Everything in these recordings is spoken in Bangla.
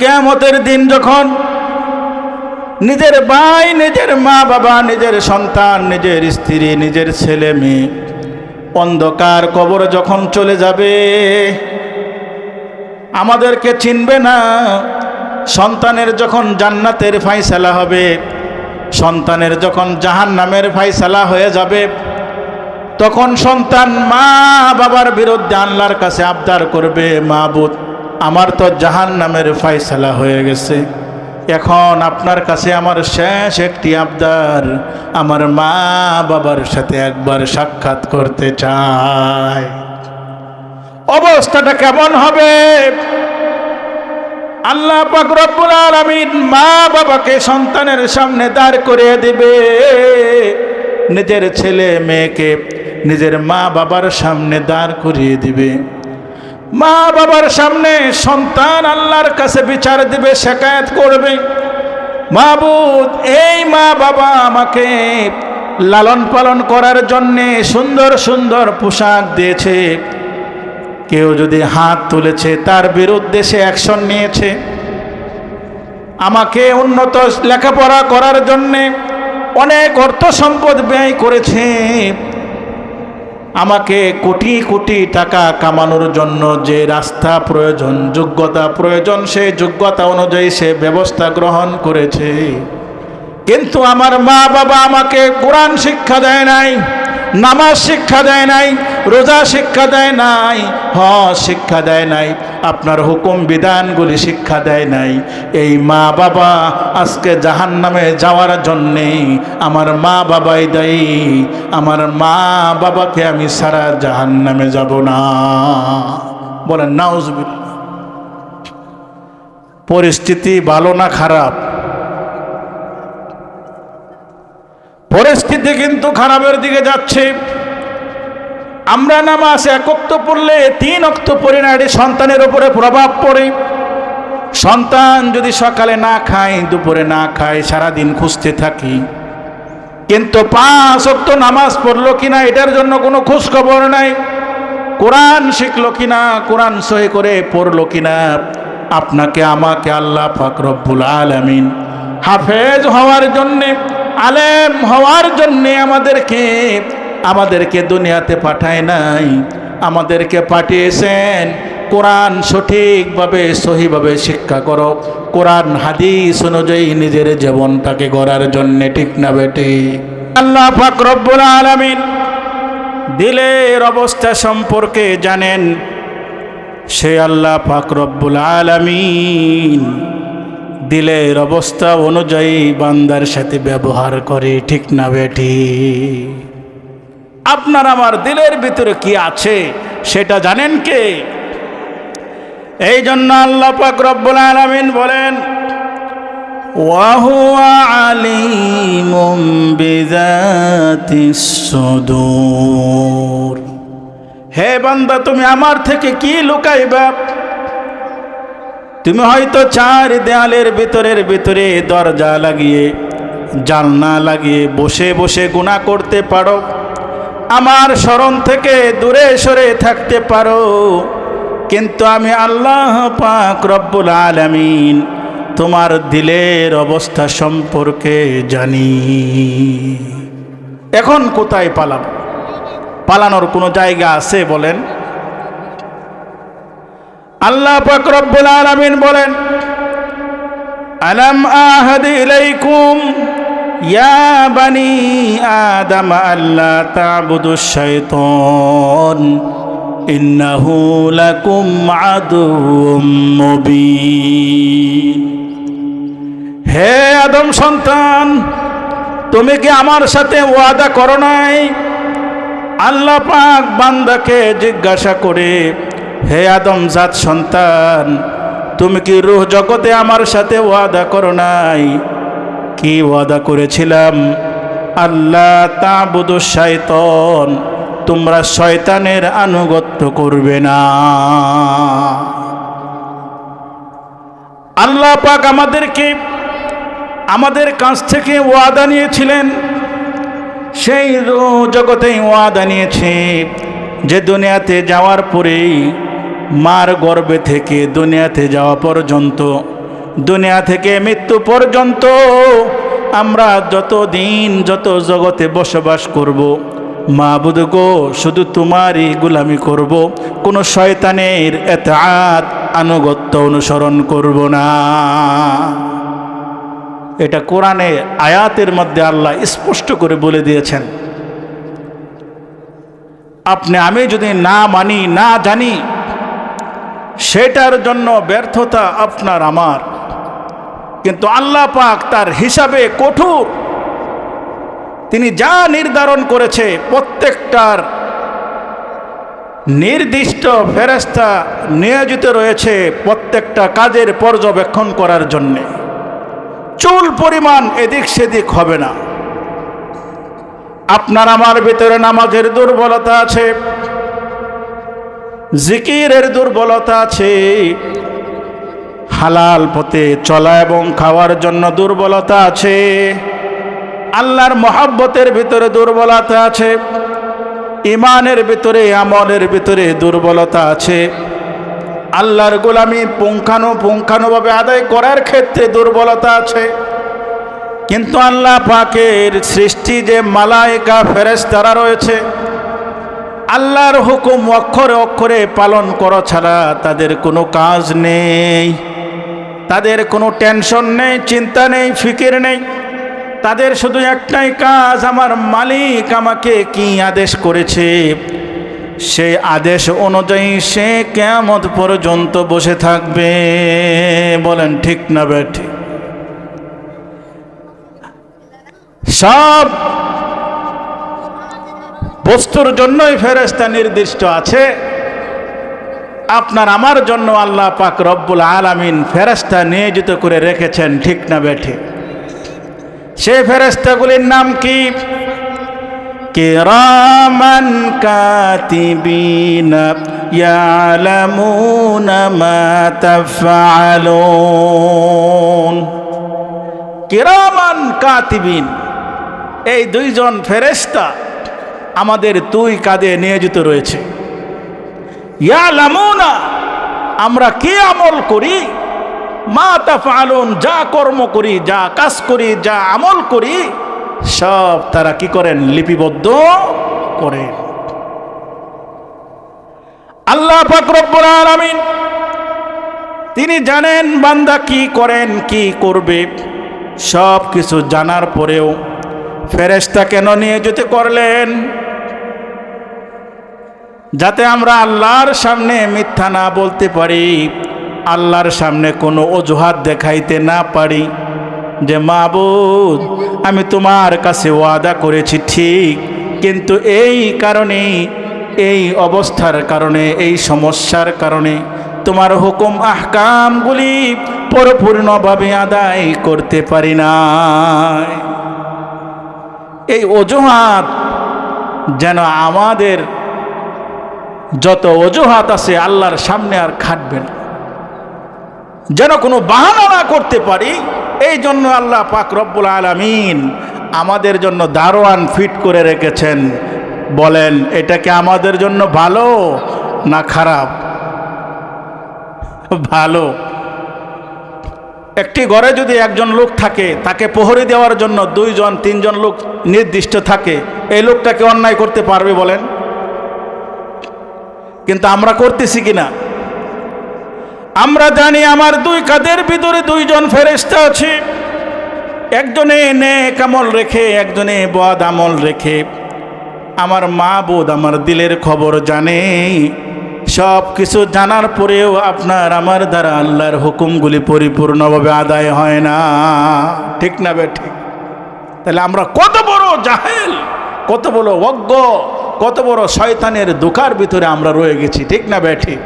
কিয়ামতের দিন যখন নিজের ভাই, নিজের মা বাবা, নিজের সন্তান, নিজের স্ত্রী, নিজের ছেলে মেয়ে অন্ধকার কবরে যখন চলে যাবে, আমাদেরকে চিনবে না। সন্তানের যখন জান্নাতের ফায়সালা হবে, সন্তানের যখন জাহান্নামের ফায়সালা হয়ে যাবে, তখন সন্তান মা বাবার বিরুদ্ধে আল্লাহর কাছে আবদার করবে, মাবুদ আমার তো জাহান্নামের ফায়সালা হয়ে গেছে, এখন আপনার কাছে আমার শেষ একটি আবদার, আমার মা বাবার সাথে একবার সাক্ষাৎ করতে চাই। অবস্থাটা কেমন হবে? আল্লাহ পাক রব্বুল আলামিন মা বাবাকে সন্তানের সামনে দাঁড় করিয়ে দিবে, নিজের ছেলে মেয়েকে নিজের মা বাবার সামনে দাঁড় করিয়ে দিবে। মা বাবার সামনে সন্তান আল্লাহর কাছে বিচার দিবে, শিকায়ত করবে, মাবুদ এই মা বাবা আমাকে লালন পালন করার জন্যে সুন্দর সুন্দর পোশাক দিয়েছে, কেউ যদি হাত তুলেছে তার বিরুদ্ধে সে অ্যাকশন নিয়েছে, আমাকে উন্নত লেখাপড়া করার জন্যে অনেক অর্থ সম্পদ ব্যয় করেছে, আমাকে কোটি কোটি টাকা কামানোর জন্য যে রাস্তা প্রয়োজন, যোগ্যতা প্রয়োজন, সেই যোগ্যতা অনুযায়ী সে ব্যবস্থা গ্রহণ করেছে। কিন্তু আমার মা বাবা আমাকে কোরআন শিক্ষা দেয় নাই, নামাজ শিক্ষা দেয় নাই, রোজা শিক্ষা দেয় নাই, হজ শিক্ষা দেয় নাই, আপনার হুকুম বিধানগুলি শিক্ষা দেয় নাই। এই মা বাবা আজকে জাহান্নামে যাওয়ার জন্যে আমার মা বাবাই দায়ী। আমার মা বাবাকে আমি সারা জাহান্নামে যাব না। বলেন নাউজুবিল্লাহ। পরিস্থিতি ভালো না খারাপ? পরিস্থিতি কিন্তু খারাপের দিকে যাচ্ছে। আমরা নামাজ এক ওয়াক্ত পড়লে 3 ওয়াক্ত পড়ি না, এটি সন্তানের উপরে প্রভাব পড়ে। সন্তান যদি সকালে না খায়, দুপুরে না খায়, সারাদিন খুঁজতে থাকি, কিন্তু 5 ওয়াক্ত নামাজ পড়লো কিনা এটার জন্য কোনো খোঁজ খবর নাই। কোরআন শিখলো কিনা, কোরআন সহি করে পড়লো কিনা। আপনাকে আমাকে আল্লাহ পাক রব্বুল আলামিন হাফেজ হওয়ার জন্যে, আলেম হওয়ার জন্যে আমাদেরকে দুনিয়াতে পাঠায় নাই, আমাদেরকে পাঠিয়েছেন কোরআন সঠিকভাবে সহিভাবে শিক্ষা করো, কোরআন হাদিস অনুযায়ী নিজের জীবনটাকে গড়ার জন্যে। ঠিক না বেটি? আল্লাহ পাক রব্বুল আলামিন দিলের অবস্থা সম্পর্কে জানেন। সে আল্লাহ পাক রব্বুল আলামিন দিলের অবস্থা অনুযায়ী বান্দার সাথে ব্যবহার করে। ঠিক না বেটি? আপনার আমার দিলের ভিতরে কি আছে সেটা জানেন কে? এই জন্য আল্লাহ পাক রব্বুল আলামিন বলেন, ওয়া হুয়া আলিমুম বিযাতিস সুদূর। হে বান্দা, তুমি আমার থেকে কি লুকাইবা? তুমি হয়তো 4 দেয়ালের ভিতরে দরজা লাগিয়ে, জানলা লাগিয়ে বসে বসে গুনাহ করতে পারো, আমার স্মরণ থেকে দূরে সরে থাকতে পারো, কিন্তু আমি আল্লাহ পাক রব্বুল আলামিন তোমার দিলের অবস্থা সম্পর্কে জানি। এখন কোথায় পালাবো? পালানোর কোনো জায়গা আছে বলেন? আল্লাহ পাক রব্বুল আলামিন বলেন, আলাম আহাদ ইলাইকুম ইয়া বানি আদম আল্লা তা'বুদুশ শাইতান ইন্নাহু লাকুম আদুউম মুবিন। হে আদম সন্তান, তুমি কি আমার সাথে ওয়াদা করো নাই? আল্লাহ পাক বান্দাকে জিজ্ঞাসা করে, হে আদম জাত সন্তান, তুমি কি রূহ জগতে আমার সাথে ওয়াদা করো নাই? কি ওয়াদা করেছিলাম? আল্লাহ তা'বুদুশ শাইতান, তোমরা শয়তানের আনুগত্য করবে না। আল্লাহ পাক আমাদের কাছ থেকে ওয়াদা নিয়েছিলেন, সেই জগতেই ওয়াদা নিয়েছে যে দুনিয়াতে যাওয়ার পরেই, মার গর্ভে থেকে দুনিয়াতে যাওয়া পর্যন্ত দুনিয়া থেকে মৃত্যু পর্যন্ত আমরা যতদিন যত জগতে বসবাস করব, মাবুদ গো শুধু তোমারই গোলামি করব, কোনো শয়তানের ইতাআত আনুগত্য অনুসরণ করব না। এটা কোরআনে আয়াতের মধ্যে আল্লাহ স্পষ্ট করে বলে দিয়েছেন। আপনি আমি যদি না মানি, না জানি, সেটার জন্য ব্যর্থতা আপনার আমার। কিন্তু আল্লাহ পাক তার হিসাবে কঠোর। তিনি যা নির্ধারণ করেছে, প্রত্যেকটার নির্দিষ্ট ফেরেশতা নিয়োজিত রয়েছে প্রত্যেকটা কাজের পর্যবেক্ষণ করার জন্যে। চুল পরিমাণ এদিক সেদিক হবে না। আপনার আমার ভিতরে নামাজের দুর্বলতা আছে, জিকিরের দুর্বলতা আছে, হালাল পথে চলা এবং খাওয়ার জন্য দুর্বলতা আছে, আল্লাহর মহব্বতের ভিতরে দুর্বলতা আছে, ইমানের ভিতরে আমলের ভিতরে দুর্বলতা আছে, আল্লাহর গোলামি পুঙ্খানুপুঙ্খানুভাবে আদায় করার ক্ষেত্রে দুর্বলতা আছে। কিন্তু আল্লাহ পাকের সৃষ্টি যে মালায়েকা ফেরেশতারা রয়েছে, আল্লাহর হুকুম অক্ষরে অক্ষরে পালন করা ছাড়া তাদের কোনো কাজ নেই, তাদের কোনো টেনশন নেই, চিন্তা নেই, ফিকির নেই। তাদের শুধু একটাই কাজ, আমার মালিক আমাকে কি আদেশ করেছে সেই আদেশ অনুযায়ী সে কিয়ামত পর্যন্ত বসে থাকবে। বলেন ঠিক না বেঠিক? সব বস্তুর জন্যই ফেরেশতা নির্দিষ্ট আছে। আপনার আমার জন্য আল্লাহ পাক রব্বুল আলামিন ফেরেশতা নিয়োজিত করে রেখেছেন, ঠিক না বেঠিক? সেই ফেরেশতাগুলির নাম কি? কিরামান কাতিবিনা ইয়ালামুনা মা তাফআলুন। কিরামান কাতিবিন, এই দুইজন ফেরেশতা আমাদের দুই কাঁধে নিয়োজিত রয়েছে। ইয়ালামুনা, আমরা কি আমল করি, মা তাফআলুন, যা কর্ম করি, যা কাজ করি, যা আমল করি, সব তারা কি করেন? লিপিবদ্ধ করেন। আল্লাহ পাক রব্বুল আলামিন তিনি জানেন বান্দা কি করেন, কি করবে। সব কিছু জানার পরেও ফেরেশতা কেন নিয়োজিত করলেন? যাতে আমরা আল্লাহর সামনে মিথ্যা না বলতে পারি, আল্লাহর সামনে কোনো অজুহাত দেখাইতে না পারি যে মাবুদ আমি তোমার কাছে ওয়াদা করেছি ঠিক, কিন্তু এই কারণে, এই অবস্থার কারণে, এই সমস্যার কারণে তোমার হুকুম আহকামগুলি পরিপূর্ণভাবে আদায় করতে পারি না। এই অজুহাত যেন আমাদের যত অজুহাত আছে আল্লাহর সামনে আর খাটবে না, যেন কোনো বাহানা না করতে পারি। এই জন্য আল্লাহ পাক রব্বুল আলামিন আমাদের জন্য দারোয়ান ফিট করে রেখেছেন। বলেন এটা কি আমাদের জন্য ভালো না খারাপ? ভালো। একটি ঘরে যদি একজন লোক থাকে, তাকে প্রহরী দেওয়ার জন্য 2জন 3জন লোক নির্দিষ্ট থাকে, এই লোকটাকে অন্যায় করতে পারবে বলেন? কিন্তু আমরা করতেছি কিনা? আমরা জানি আমার দুই কাঁধের ভিতরে 2জন ফেরেশতা আছে, একজনে নেক আমল রেখে, একজনে বদ আমল রেখে। আমার মাবুদ আমার দিলের খবর জানে। সব কিছু জানার পরেও আপনার আমার দ্বারা আল্লাহর হুকুমগুলি পরিপূর্ণভাবে আদায় হয় না, ঠিক না বেঠিক? তাহলে আমরা কত বড় জাহেল, কত বড় অজ্ঞ, কত বড় শয়তানের ধোঁকার ভিতরে আমরা রয়ে গেছি, ঠিক না বেঠিক?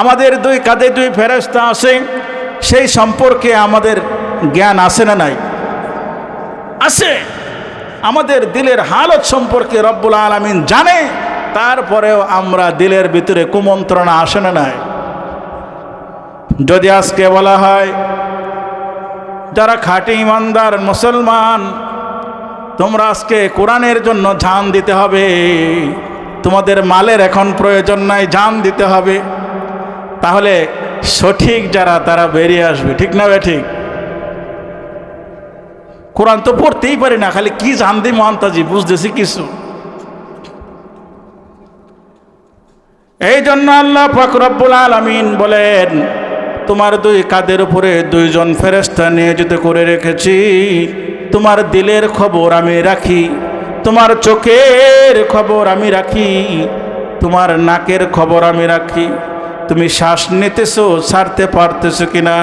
আমাদের দুই কাঁধে 2 ফেরেশতা আছে, সেই সম্পর্কে আমাদের জ্ঞান আছে না নাই? আছে। আমাদের দিলের হালত সম্পর্কে রব্বুল আলামিন জানে, তারপরেও আমরা দিলের ভিতরে কুমন্ত্রণা আসে না নাই? যদি আজকে বলা হয় যারা খাঁটি ইমানদার মুসলমান, তোমরা আজকে কোরআনের জন্য জান দিতে হবে, তোমাদের মালের এখন প্রয়োজন নাই, জান দিতে হবে, তাহলে সঠিক যারা তারা বেরিয়ে আসবে, ঠিক না বে ঠিক? কোরআন তো পড়তেই পারি না, খালি কি জানদি মহান্তাজি, বুঝতেছি কিছু। এই জন্য আল্লাহ পাক রব্বুল আলামিন বলেন, তোমার দুই কাঁধের উপরে দুইজন ফেরেশতা নিয়োজিত করে রেখেছি। তোমার দিলের খবর আমি রাখি, তোমার চোখের খবর আমি রাখি, তোমার নাকের খবর আমি রাখি। তুমি শ্বাস নিতেছো, ছাড়তে পারতেছো কিনা,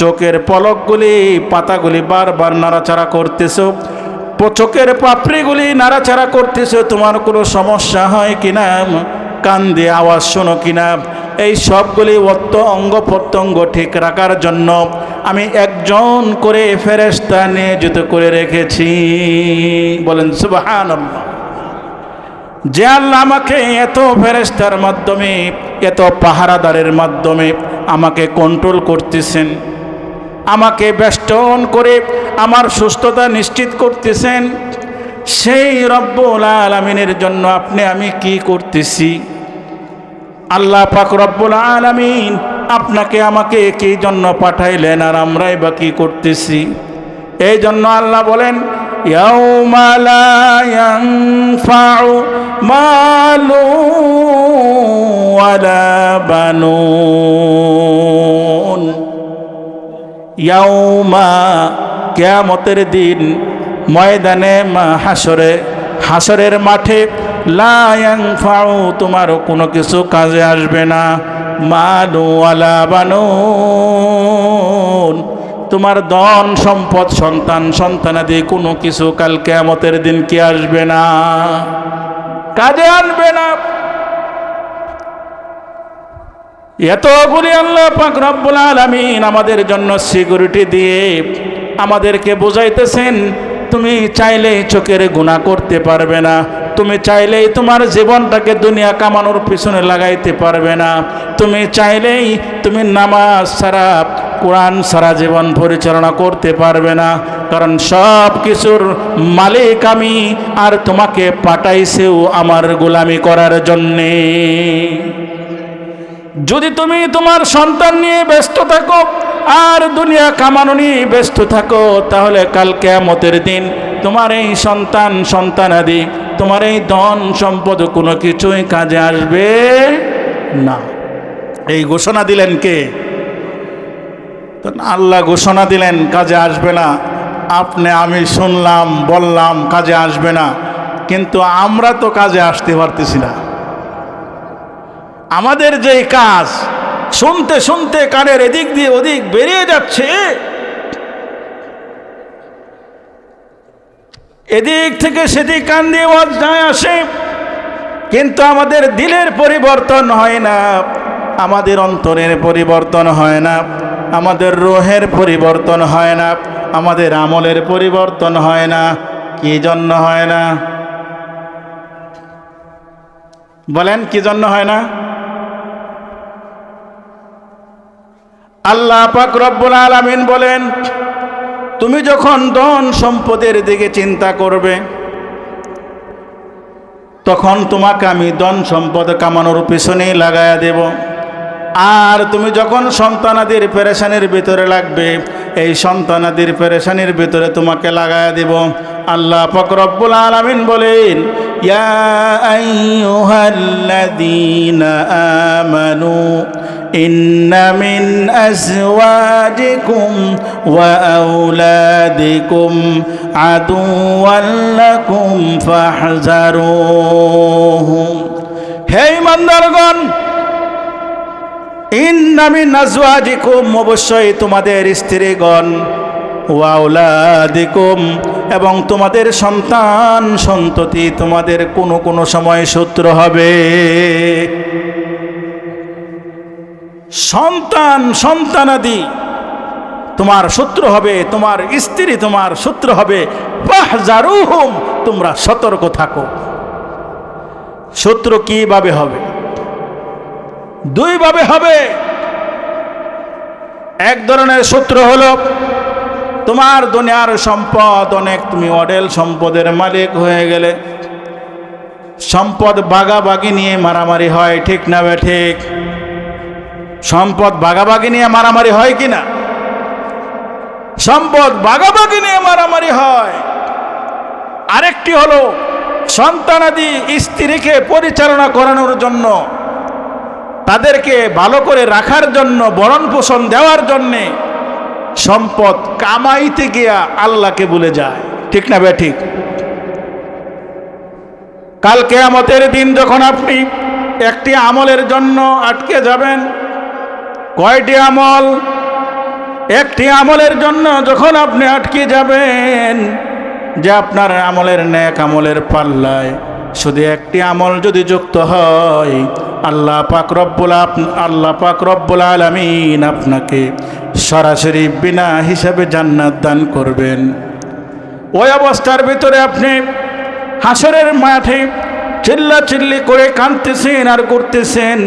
চোখের পলকগুলি পাতাগুলি বারবার নাড়াচাড়া করতেছো, চোখের পাপড়িগুলি নাড়াচাড়া করতেছো, তোমার কোনো সমস্যা হয় কিনা, কান দিয়ে আওয়াজ শোনো কিনা, এই সবগুলি অঙ্গ প্রত্যঙ্গ ঠিক রাখার জন্য আমি একজন করে ফেরেশতা নিয়োজিত করে রেখেছি। বলেন সুবহানাল্লাহ। যে আল্লাহ আমাকে এত ফেরেশতার মাধ্যমে, এত পাহারাদারের মাধ্যমে আমাকে কন্ট্রোল করতেছেন, আমাকে বেষ্টন করে আমার সুস্থতা নিশ্চিত করতেছেন, সেই রব্বুল আলামিনের জন্য আপনি আমি কি করতেছি? আল্লাহ পাক রব্বুল আলামিন আপনাকে আমাকে কি জন্য পাঠাইলেন, আর আমরাই বা কি করতেছি? এই জন্য আল্লাহ বলেন, ইয়াউমা লা ইয়ানফাউ মালু ওয়ালা বানুন। ইয়াউমা, কিয়ামতের দিন, ময়দানে হাসরের মাঠে, লা ইয়ানফাউ, তোমার কোনো কিছু কাজে আসবে না, মালু ওয়ালা বানুন, তোমার ধন সম্পদ সন্তান সন্তানাদি কোনো কিছু কাল কিয়ামতের দিন কি আসবে না, কাজে আসবে না। এতগুলি আল্লাহ পাক রব্বুল আলামিন আমাদের জন্য সিকিউরিটি দিয়ে আমাদেরকে বুঝাইতেছেন, তুমি চাইলেই চোখের গুনাহ করতে পারবে না, তুমি চাইলেই তোমার জীবনটাকে দুনিয়া কামানোর পিছনে লাগাইতে পারবে না, তুমি চাইলেই তুমি নামাজ ছাড়া, কোরআন ছাড়া জীবন পরিচালনা করতে পারবে না, কারণ সব কিছুর মালিক আমি, আর তোমাকে পাঠাইছেও আমার গোলামি করার জন্যে। যদি তুমি তোমার সন্তান নিয়ে ব্যস্ত থাকো আর দুনিয়া কামানো নিয়ে ব্যস্ত থাকো, তাহলে কাল কিয়ামতের দিন তোমার এই সন্তান সন্তানাদি, তোমার এই ধন সম্পদ কোনো কিছুই কাজে আসবে না। এই ঘোষণা দিলেন কে? আল্লাহ ঘোষণা দিলেন কাজে আসবে না। আপনি আমি শুনলাম, বললাম কাজে আসবে না, কিন্তু আমরা তো কাজে আসতে পারতেছি না। আমাদের যে কাজ শুনতে শুনতে কানের এদিক দিয়ে ওদিক বেরিয়ে যাচ্ছে, এদিক থেকে সেদিক কান দিয়ে ওয়াজ যায় আসে, কিন্তু আমাদের দিলের পরিবর্তন হয় না, আমাদের অন্তরের পরিবর্তন হয় না, আমাদের রূহের পরিবর্তন হয় না, আমাদের আমলের পরিবর্তন হয় না। কি জন্য হয় না? বলেন কি জন্য হয় না? আল্লাহ পাক রব্বুল আলামিন বলেন, তুমি যখন ধন সম্পদের দিকে চিন্তা করবে, তখন তোমাকে আমি ধন সম্পদ কামানোর পিছনেই লাগায়া দেব। আর তুমি যখন সন্তানাদির পেরেশানির ভিতরে লাগবে, এই সন্তানাদির পেরেশানির ভিতরে তোমাকে লাগায়া দেব। আল্লাহ পাক রব্বুল আলামিন বলেন, ইয়া আইয়ুহাল্লাযীনা আমানু ইন্না মিন আজওয়াজিকুম ওয়া আওলাদিকুম আদুওয়াল লাকুম ফাহযারুহুম। হে ঈমানদারগণ, ইন্না মিন আজওয়াজিকুম, অবশ্যই তোমাদের স্ত্রীগণ, ওয়া আওলাদিকুম, এবং তোমাদের সন্তান সন্ততি তোমাদের কোনো কোনো সময় শত্রু হবে। সন্তান সন্তানাদি তোমার শত্রু হবে, তোমার স্ত্রী তোমার শত্রু হবে। ফাহযারুহুম, তোমরা সতর্ক থাকো। শত্রু কিভাবে হবে? দুইভাবে হবে। এক ধরনের শত্রু হলো তোমার দুনিয়ার সম্পদ অনেক, তুমি অঢেল সম্পদের মালিক হয়ে গেলে, সম্পদ বাগাবাগি নিয়ে মারামারি হয়, ঠিক না বে ঠিক? সম্পদ ভাগাভাগি নিয়ে মারামারি হয় কিনা? সম্পদ ভাগাভাগি নিয়ে মারামারি হয়। আরেকটি হলো সন্তানাদি স্ত্রীকে পরিচালনা করানোর জন্য, তাদেরকে ভালো করে রাখার জন্য, ভরণ পোষণ দেওয়ার জন্যে সম্পদ কামাইতে গিয়া আল্লাহকে ভুলে যায়। ঠিক না বে ঠিক? কাল কিয়ামতের দিন যখন আপনি একটি আমলের জন্য আটকে যাবেন, কয়টি আমল? একটি আমলের জন্য যখন আপনি আটকে যাবেন, যে আপনার আমলের নেক আমলের পাল্লায় শুধু একটি আমল যদি যুক্ত হয়, আল্লাহ পাক রব্বুল আলামিন আপনাকে সরাসরি বিনা হিসাবে জান্নাত দান করবেন। ওই অবস্থার ভিতরে আপনি হাসরের মাঠে চিল্লাচিল্লি করে কাঁদতেছেন আর করতেছেন,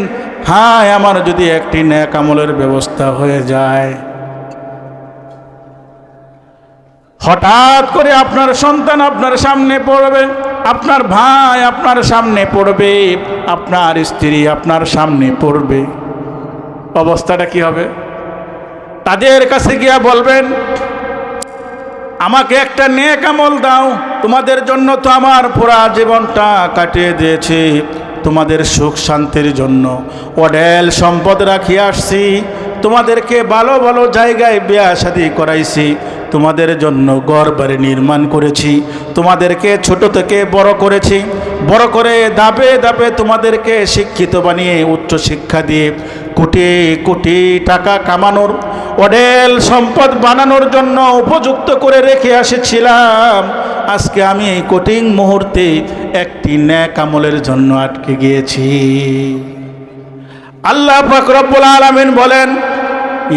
হায় আমার যদি একটি নেক আমলের ব্যবস্থা হয়ে যায়। হঠাৎ করে আপনার সন্তান আপনার সামনে পড়বে, আপনার ভাই আপনার সামনে পড়বে, আপনার স্ত্রী আপনার সামনে পড়বে। অবস্থাটা কি হবে? তাদের কাছে গিয়া বলবেন, আমাকে একটা নেক আমল দাও, তোমাদের জন্য তো আমার পুরা জীবনটা কাটিয়ে দিয়েছি, তোমাদের সুখ শান্তির জন্য অঢেল সম্পদ রাখিয়ে আসছি, তোমাদেরকে ভালো ভালো জায়গায় বিয়া শাদী করাইছি, তোমাদের জন্য ঘর বাড়ি নির্মাণ করেছি, তোমাদেরকে ছোট থেকে বড় করেছি, বড় করে ধাপে ধাপে তোমাদেরকে শিক্ষিত বানিয়ে উচ্চ শিক্ষা দিয়ে কোটি কোটি টাকা কামানোর, অঢেল সম্পদ বানানোর জন্য উপযুক্ত করে রেখে এসেছিলাম। আজকে আমি এই কঠিন মুহূর্তে একটি নেক আমলের জন্য আটকে গিয়েছি। আল্লাহ পাক রব্বুল আলামিন বলেন,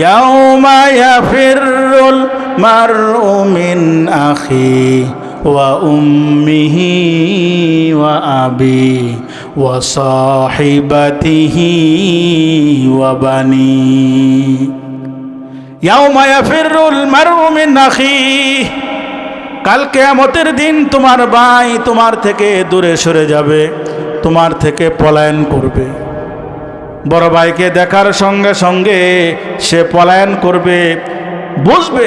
ইয়াউমা ইয়াফিরুল মারউ মিন আখি ওয়া উম্মিহি ওয়া আবি ওয়া সাহিবাতিহি ওয়া বানি। ইয়াউমা ইয়াফিরুল মারউ মিন আখি, কাল কিয়ামতের দিন তোমার ভাই তোমার থেকে দূরে সরে যাবে, তোমার থেকে পলায়ন করবে। বড় ভাইকে দেখার সঙ্গে সঙ্গে সে পলায়ন করবে। বুঝবে,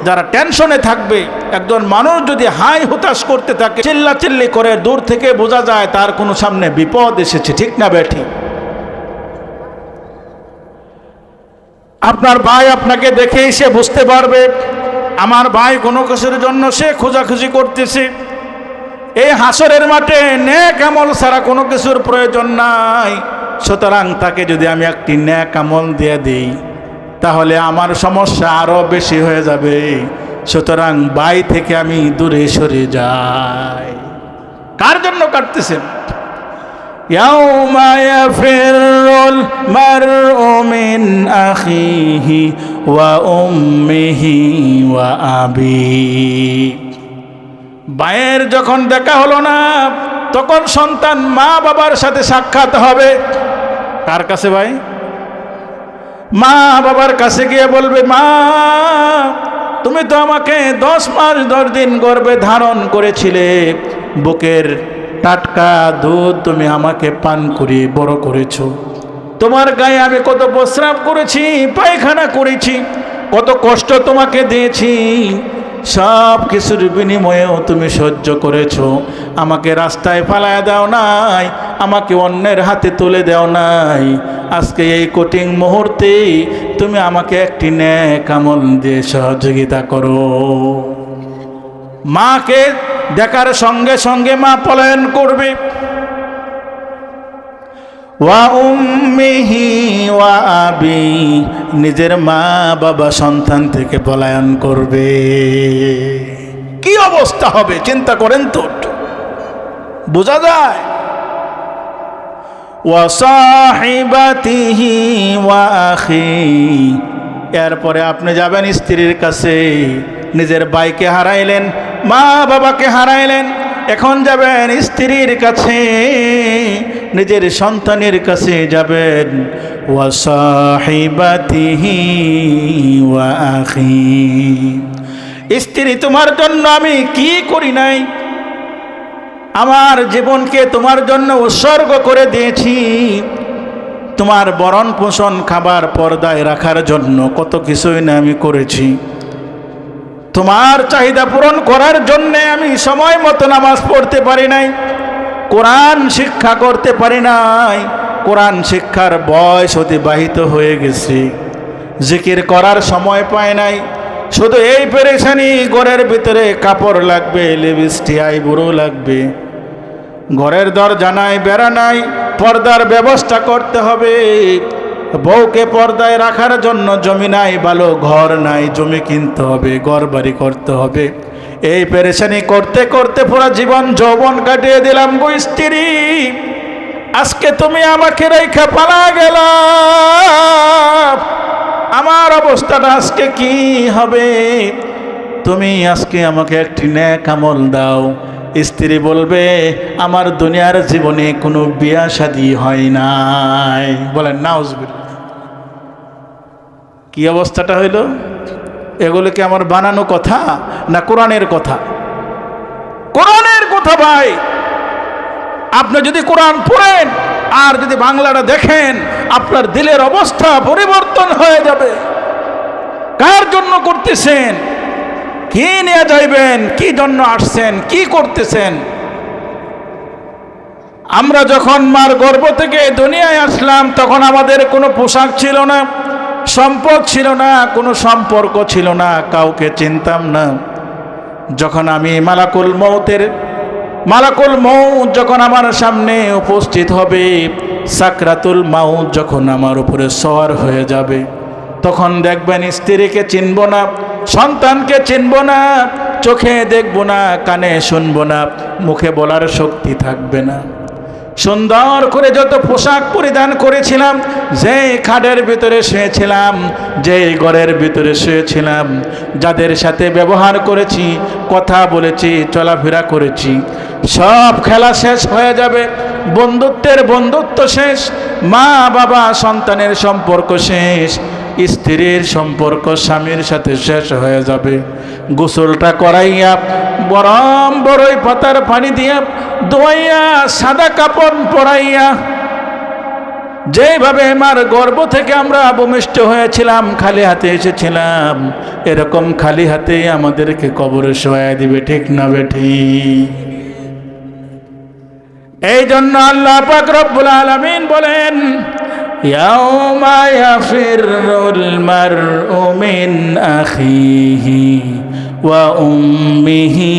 যারা টেনশনে থাকবে, একজন মানুষ যদি হাই হতাশ করতে থাকে, চিল্লাচিল্লি করে, দূর থেকে বোঝা যায় তার কোনো সামনে বিপদ এসেছে। ঠিক না বেঠি? আপনার ভাই আপনাকে দেখেই সে বুঝতে পারবে আমার ভাই কোনো কিছুর জন্য সে খোঁজাখুঁজি করতেছে। এই হাসরের মাঠে নেক আমল ছাড়া কোনো কিছুর প্রয়োজন নাই। সুতরাং তাকে যদি আমি একটি নেক আমল দিয়ে দিই, তাহলে আমার সমস্যা আরো বেশি হয়ে যাবে। সুতরাং ভাই থেকে আমি দূরে সরে যাই। কার জন্য কাটতেছেন? ইয়াউমা ইয়াফিরুল মারউ মিন আখিহি ওয়া উম্মিহি ওয়া আবি। ভাইয়ের যখন দেখা হলো না, তখন সন্তান মা বাবার সাথে সাক্ষাৎ হবে। কার কাছে ভাই? মা বাবার কাছে গিয়ে বলবে, মা তুমি তো আমাকে 10 মাস 10 দিন গর্ভে ধারণ করেছিলে, বুকের টাটকা দুধ তুমি আমাকে পান করিয়ে বড় করেছো। তোমার গায়ে আমি কত প্রস্রাব করেছি, পায়খানা করেছি, কত কষ্ট তোমাকে দিয়েছি, সব কিছুর বিনিময়েও তুমি সহ্য করেছো। আমাকে রাস্তায় ফালায় দাও নাই, আমাকে অন্যের হাতে তুলে দাও নাই। আজকে এই কঠিন মুহূর্তে তুমি আমাকে একটি নেক আমল দিয়ে সহযোগিতা করো। মাকে দেখার সঙ্গে সঙ্গে মা পলায়ন করবে। ওয়া উম্মিহি ওয়া আবি, নিজের মা বাবা সন্তান থেকে পলায়ন করবে। কি অবস্থা হবে চিন্তা করেন তো, বোঝা যায়। ওয়া সাহিবাতিহি ওয়া আখি, এরপরে আপনি যাবেন স্ত্রীর কাছে। নিজের ভাইকে হারাইলেন, মা বাবাকে হারাইলেন, এখন যাবেন স্ত্রীর কাছে, নিজের সন্তানের কাছে যাবেন। ওয়া সাহিবাতিহি ওয়া আখি, স্ত্রী তোমার জন্য আমি কি করি নাই, আমার জীবনকে তোমার জন্য উৎসর্গ করে দিয়েছি, তোমার বরণ পোষণ খাবার পর্দায় রাখার জন্য কত কিছুই না আমি করেছি। তোমার চাহিদা পূরণ করার জন্যে আমি সময় মতো নামাজ পড়তে পারি নাই, কোরআন শিক্ষা করতে পারি নাই, কোরআন শিক্ষার বয়স অতিবাহিত হয়ে গেছে, জিকির করার সময় পায় নাই। শুধু এই পেরেশানি, ঘরের ভিতরে কাপড় লাগবে, লিপস্টিক আইব্রো লাগবে, ঘরের দরজা নাই, বেড়া নাই, পর্দার ব্যবস্থা করতে হবে। বউকে পর্দায় রাখার জন্য জমি নাই, ভালো ঘর নাই, জমি কিনতে হবে, ঘর বাড়ি করতে হবে। এই পেরেশানি করতে করতে পুরো জীবন যৌবন কাটিয়ে দিলাম গো স্ত্রী। আজকে তুমি আমাকে রেখা পালা গেলা, আমার অবস্থাটা আজকে কি হবে? তুমি আজকে আমাকে একটি নেক আমল দাও। স্ত্রী বলবে, আমার দুনিয়ার জীবনে কোনো বিয়া শাদী হয় নাই। বলেন নাউজুবিল্লাহ। কি অবস্থাটা হইল? এগুলো কি আমার বানানো কথা না কোরআনের কথা? কোরআনের কথা ভাই। আপনি যদি কোরআন পড়েন আর যদি বাংলাটা দেখেন, আপনার দিলের অবস্থা পরিবর্তন হয়ে যাবে। কার জন্য করতেছেন? কি নিয়ে যাইবেন? কি জন্য আসছেন? কি করতেছেন? আমরা যখন মার গর্ভ থেকে দুনিয়ায় আসলাম, তখন আমাদের কোনো পোশাক ছিল না, সম্পদ ছিল না, কোনো সম্পর্ক ছিল না, কাউকে চিনতাম না। যখন আমি মালাকুল মউত যখন আমার সামনে উপস্থিত হবে, সাকরাতুল মাউত যখন আমার উপরে সওয়ার হয়ে যাবে, তখন দেখবেন স্ত্রীকে চিনব না, সন্তানকে চিনব না, চোখে দেখব না, কানে শুনব না, মুখে বলার শক্তি থাকবে না। সুন্দর করে যত পোশাক পরিধান করেছিলাম, যে খাটের ভিতরে শুয়েছিলাম, যে ঘরের ভিতরে শুয়েছিলাম, যাদের সাথে ব্যবহার করেছি, কথা বলেছি, চলাফেরা করেছি, সব খেলা শেষ হয়ে যাবে। বন্ধুত্বের বন্ধুত্ব শেষ, মা বাবা সন্তানের সম্পর্ক শেষ, স্ত্রীর সম্পর্ক স্বামীর সাথে শেষ হয়ে যাবে। গোসলটা করাইয়া গরম বড়ই পাতার পানি দিয়া ধোয়াইয়া সাদা কাপড় পরাইয়া, যেভাবে মার গর্ভ থেকে আমরা ভূমিষ্ঠ হয়েছিলাম, খালি হাতে এসেছিলাম, এরকম খালি হাতে আমাদেরকে কবরে শোয়া দিবে। ঠিক না বেঠিক? এই জন্য আল্লাহ পাক রব্বুল আলামিন বলেন, ইয়াউমা ইয়াফিরুল মারউ মিন আখিহি ওয়া উম্মিহি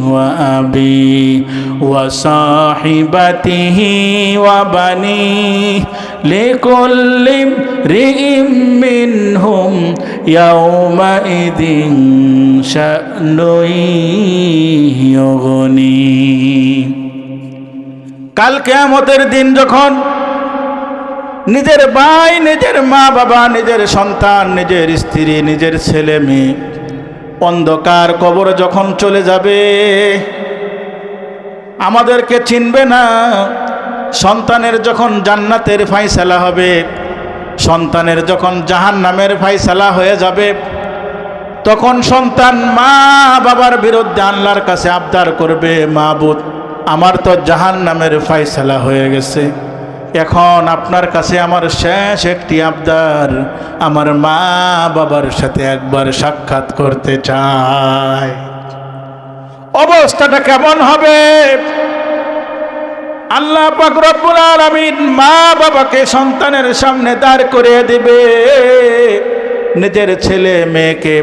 ওয়া আবিহি ওয়া সাহিবাতিহি ওয়া বানিহি লিকুল্লি ইমরিইম মিনহুম ইয়াউমা ইযিন শা'নুন ইউগনি। কাল কিয়ামতের দিন যখন নিজের ভাই, নিজের মা বাবা, নিজের সন্তান, নিজের স্ত্রী, নিজের ছেলে মেয়ে অন্ধকার কবর যখন চলে যাবে, আমাদেরকে চিনবে না। সন্তানের যখন জান্নাতের ফায়সালা হবে, সন্তানের যখন জাহান্নামের ফায়সালা হয়ে যাবে, তখন সন্তান মা বাবার বিরুদ্ধে আল্লাহর কাছে আবদার করবে, মাবুদ, আমার তো জাহান্নামের ফায়সালা হয়ে গেছে, এখন আপনার কাছে আমার শেষ একটি আবদার, আমার মা বাবার সাথে একবার সাক্ষাৎ করতে চাই। অবস্থাটা কেমন হবে? আল্লাহ পাক রব্বুল আলামিন মা বাবাকে সন্তানের সামনে দাঁড় করিয়ে দিবে, নিজের ছেলে মেয়েকে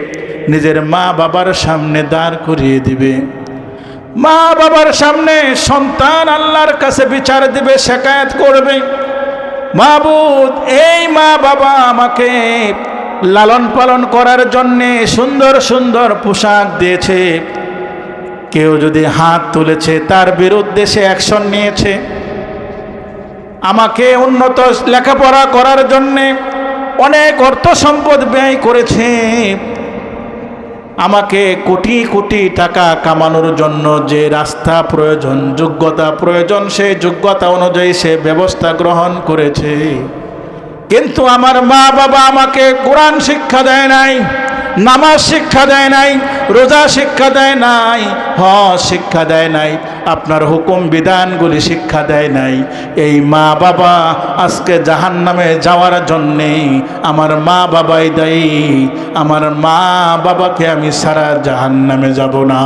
নিজের মা বাবার সামনে দাঁড় করিয়ে দিবে। মা বাবার সামনে সন্তান আল্লাহর কাছে বিচার দিবে, শিকায়ত করবে, মাবুদ, এই মা বাবা আমাকে লালন পালন করার জন্যে সুন্দর সুন্দর পোশাক দিয়েছে, কেউ যদি হাত তুলেছে তার বিরুদ্ধে সে অ্যাকশন নিয়েছে, আমাকে উন্নত লেখাপড়া করার জন্যে অনেক অর্থ সম্পদ ব্যয় করেছে, আমাকে কোটি কোটি টাকা কামানোর জন্য যে রাস্তা প্রয়োজন, যোগ্যতা প্রয়োজন, সেই যোগ্যতা অনুযায়ী সে ব্যবস্থা গ্রহণ করেছে। কিন্তু আমার মা বাবা আমাকে কোরআন শিক্ষা দেয় নাই, নামাজ শিক্ষা দেয় নাই, রোজা শিক্ষা দেয় নাই, হজ শিক্ষা দেয় নাই, আপনার হুকুম বিধানগুলি শিক্ষা দেয় নাই। এই মা বাবা আজকে জাহান্নামে যাওয়ার জন্যে আমার মা বাবাই দায়ী। আমার মা বাবাকে আমি সারা জাহান্নামে যাব না।